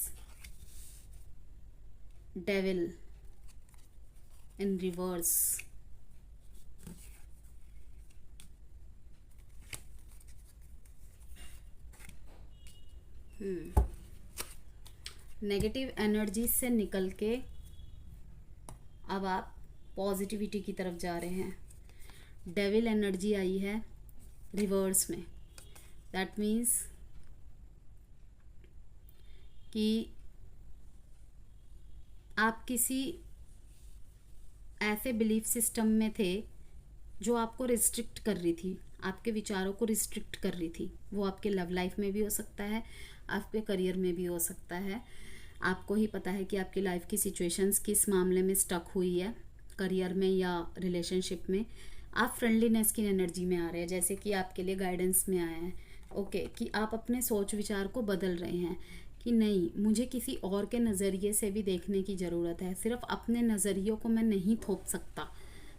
Devil in reverse, negative energies से निकल के अब आप पॉजिटिविटी की तरफ जा रहे हैं। डेविल एनर्जी आई है रिवर्स में। दैट मीन्स कि आप किसी ऐसे बिलीफ सिस्टम में थे जो आपको रिस्ट्रिक्ट कर रही थी, आपके विचारों को रिस्ट्रिक्ट कर रही थी। वो आपके लव लाइफ में भी हो सकता है, आपके करियर में भी हो सकता है। आपको ही पता है कि आपकी लाइफ की सिचुएशंस किस मामले में स्टक हुई है, करियर में या रिलेशनशिप में। आप फ्रेंडलीनेस की एनर्जी में आ रहे हैं, जैसे कि आपके लिए गाइडेंस में आया है। ओके, कि आप अपने सोच विचार को बदल रहे हैं कि नहीं, मुझे किसी और के नज़रिए से भी देखने की ज़रूरत है, सिर्फ अपने नज़रियों को मैं नहीं थोप सकता।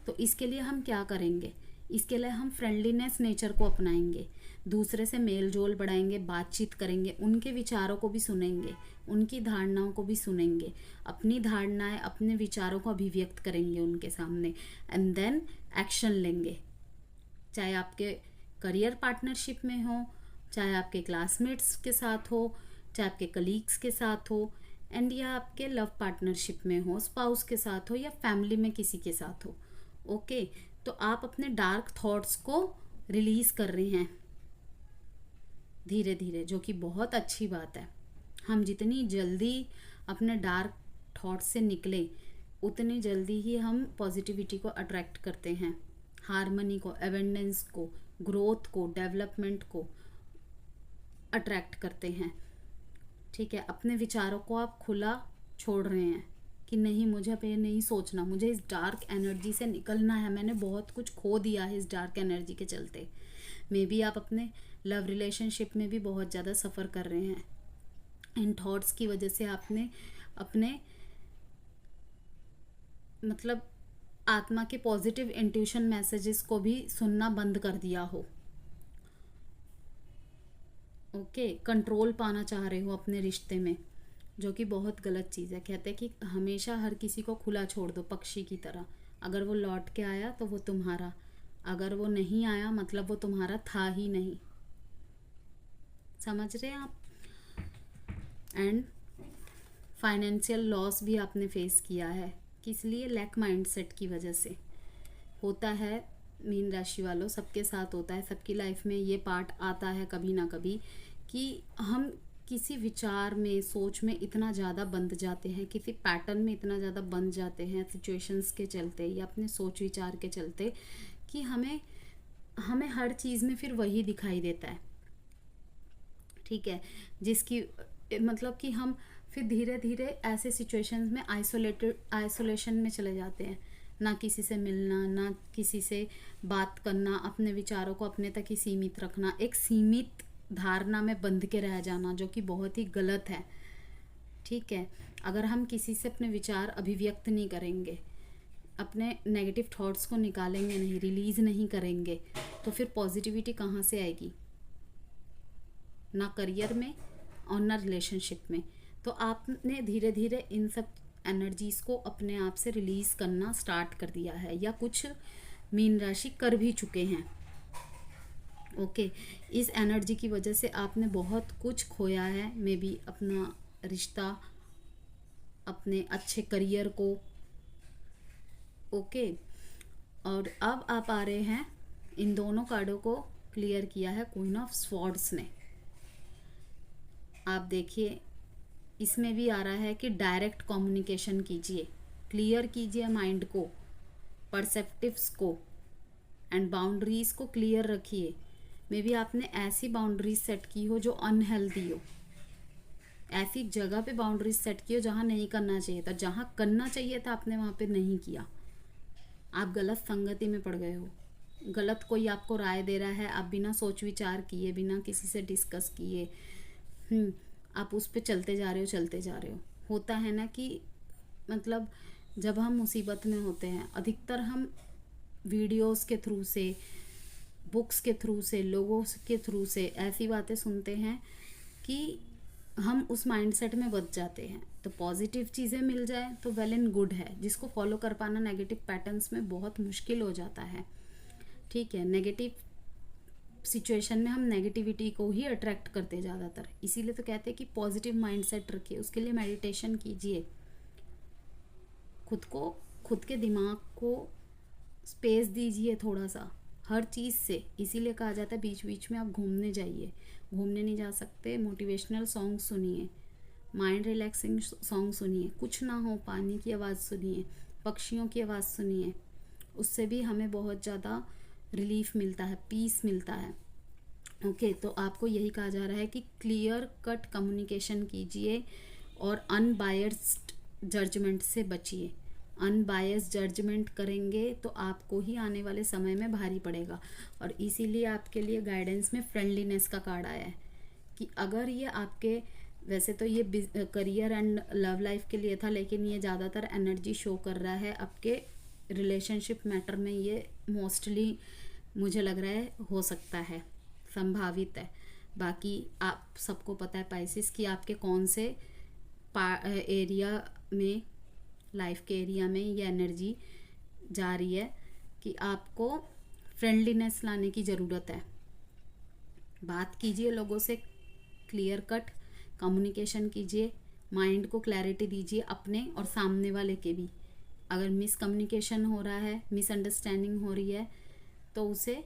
तो इसके लिए हम क्या करेंगे? इसके लिए हम फ्रेंडलीनेस नेचर को अपनाएंगे, दूसरे से मेल जोल बढ़ाएंगे, बातचीत करेंगे, उनके विचारों को भी सुनेंगे, उनकी धारणाओं को भी सुनेंगे, अपनी धारणाएं अपने विचारों को अभिव्यक्त करेंगे उनके सामने, एंड देन एक्शन लेंगे। चाहे आपके करियर पार्टनरशिप में हो, चाहे आपके क्लासमेट्स के साथ हो, चाहे आपके कलीग्स के साथ हो, एंड या आपके लव पार्टनरशिप में हो, स्पाउस के साथ हो, या फैमिली में किसी के साथ हो। ओके, तो आप अपने डार्क थॉट्स को रिलीज कर रहे हैं धीरे धीरे, जो कि बहुत अच्छी बात है। हम जितनी जल्दी अपने डार्क थॉट्स से निकले उतनी जल्दी ही हम पॉजिटिविटी को अट्रैक्ट करते हैं, हार्मनी को, एबंडेंस को, ग्रोथ को, डेवलपमेंट को अट्रैक्ट करते हैं। ठीक है, अपने विचारों को आप खुला छोड़ रहे हैं कि नहीं, मुझे अब ये नहीं सोचना, मुझे इस डार्क एनर्जी से निकलना है, मैंने बहुत कुछ खो दिया है इस डार्क एनर्जी के चलते। मे बी आप अपने लव रिलेशनशिप में भी बहुत ज़्यादा सफ़र कर रहे हैं। इन थॉट्स की वजह से आपने अपने मतलब आत्मा के पॉजिटिव इंट्यूशन मैसेजेस को भी सुनना बंद कर दिया हो। ओके, कंट्रोल पाना चाह रहे हो अपने रिश्ते में, जो कि बहुत गलत चीज़ है। कहते हैं कि हमेशा हर किसी को खुला छोड़ दो, पक्षी की तरह। अगर वो लौट के आया तो वो तुम्हारा, अगर वो नहीं आया मतलब वो तुम्हारा था ही नहीं। समझ रहे हैं आप? एंड फाइनेंशियल लॉस भी आपने फेस किया है, किस लिए? लैक माइंडसेट की वजह से होता है। मीन राशि वालों, सबके साथ होता है, सबकी लाइफ में ये पार्ट आता है कभी ना कभी, कि हम किसी विचार में, सोच में इतना ज़्यादा बंध जाते हैं, किसी पैटर्न में इतना ज़्यादा बंध जाते हैं सिचुएशंस के चलते या अपने सोच विचार के चलते, कि हमें हर चीज़ में फिर वही दिखाई देता है। ठीक है, जिसकी मतलब कि हम फिर धीरे धीरे ऐसे सिचुएशंस में आइसोलेशन में चले जाते हैं। ना किसी से मिलना, ना किसी से बात करना, अपने विचारों को अपने तक ही सीमित रखना, एक सीमित धारणा में बंध के रह जाना, जो कि बहुत ही गलत है। ठीक है, अगर हम किसी से अपने विचार अभिव्यक्त नहीं करेंगे, अपने नेगेटिव थॉट्स को निकालेंगे नहीं, रिलीज नहीं करेंगे, तो फिर पॉजिटिविटी कहाँ से आएगी? ना करियर में और ना रिलेशनशिप में। तो आपने धीरे धीरे इन सब एनर्जीज को अपने आप से रिलीज करना स्टार्ट कर दिया है, या कुछ मीन राशि कर भी चुके हैं। ओके, इस एनर्जी की वजह से आपने बहुत कुछ खोया है, मे बी अपना रिश्ता, अपने अच्छे करियर को। ओके, और अब आप आ रहे हैं, इन दोनों कार्डों को क्लियर किया है क्वीन ऑफ स्वॉर्ड्स ने। आप देखिए, इसमें भी आ रहा है कि डायरेक्ट कम्युनिकेशन कीजिए, क्लियर कीजिए माइंड को, परसेप्टिव्स को एंड बाउंड्रीज को क्लियर रखिए। मे बी आपने ऐसी बाउंड्रीज सेट की हो जो अनहेल्दी हो, ऐसी जगह पे बाउंड्रीज सेट की हो जहाँ नहीं करना चाहिए था, जहाँ करना चाहिए था आपने वहाँ पे नहीं किया। आप गलत संगति में पड़ गए हो, गलत कोई आपको राय दे रहा है, आप बिना सोच विचार किए, बिना किसी से डिस्कस किए आप उस पे चलते जा रहे हो। होता है ना कि मतलब जब हम मुसीबत में होते हैं, अधिकतर हम वीडियोस के थ्रू से, बुक्स के थ्रू से, लोगों के थ्रू से ऐसी बातें सुनते हैं कि हम उस माइंडसेट में बच जाते हैं। तो पॉजिटिव चीज़ें मिल जाए तो वेल एंड गुड है, जिसको फॉलो कर पाना नेगेटिव पैटर्न्स में बहुत मुश्किल हो जाता है। ठीक है, नेगेटिव सिचुएशन में हम नेगेटिविटी को ही अट्रैक्ट करते हैं ज़्यादातर। इसीलिए तो कहते हैं कि पॉजिटिव माइंडसेट रखिए, उसके लिए मेडिटेशन कीजिए, खुद के दिमाग को स्पेस दीजिए थोड़ा सा हर चीज़ से। इसीलिए कहा जाता है बीच बीच में आप घूमने जाइए। घूमने नहीं जा सकते, मोटिवेशनल सॉन्ग सुनिए, माइंड रिलैक्सिंग सॉन्ग सुनिए, कुछ ना हो पानी की आवाज़ सुनिए, पक्षियों की आवाज़ सुनिए, उससे भी हमें बहुत ज़्यादा रिलीफ मिलता है, पीस मिलता है। ओके, तो आपको यही कहा जा रहा है कि क्लियर कट कम्युनिकेशन कीजिए और अनबायस्ड जजमेंट से बचिए। अनबायस्ड जजमेंट करेंगे तो आपको ही आने वाले समय में भारी पड़ेगा। और इसीलिए आपके लिए गाइडेंस में फ्रेंडलीनेस का कार्ड आया है कि अगर ये आपके, वैसे तो ये करियर एंड लव लाइफ के लिए था, लेकिन ये ज़्यादातर एनर्जी शो कर रहा है आपके रिलेशनशिप मैटर में। ये मोस्टली मुझे लग रहा है हो सकता है, संभावित है। बाकी आप सबको पता है पाइसिस कि आपके कौन से एरिया में, लाइफ के एरिया में ये एनर्जी जा रही है कि आपको फ्रेंडलीनेस लाने की ज़रूरत है। बात कीजिए लोगों से, क्लियर कट कम्युनिकेशन कीजिए, माइंड को क्लैरिटी दीजिए अपने और सामने वाले के भी। अगर मिसकम्युनिकेशन हो रहा है, मिसअंडरस्टैंडिंग हो रही है, तो उसे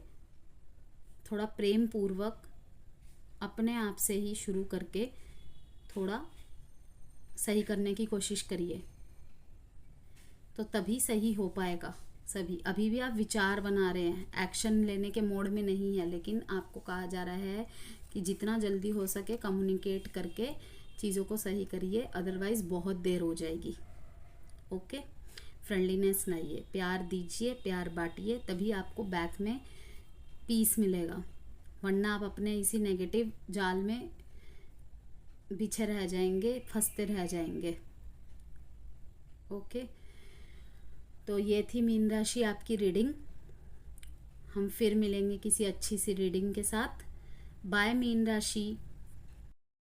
थोड़ा प्रेम पूर्वक अपने आप से ही शुरू करके थोड़ा सही करने की कोशिश करिए, तो तभी सही हो पाएगा सभी। अभी भी आप विचार बना रहे हैं, एक्शन लेने के मोड में नहीं है, लेकिन आपको कहा जा रहा है कि जितना जल्दी हो सके कम्युनिकेट करके चीज़ों को सही करिए, अदरवाइज़ बहुत देर हो जाएगी। ओके, फ्रेंडलीनेस लाइए, प्यार दीजिए, प्यार बांटिए, तभी आपको बैक में पीस मिलेगा। वरना आप अपने इसी नेगेटिव जाल में बिछे रह जाएंगे, फंसते रह जाएंगे। ओके, तो ये थी मीन राशि आपकी रीडिंग। हम फिर मिलेंगे किसी अच्छी सी रीडिंग के साथ। बाय मीन राशि।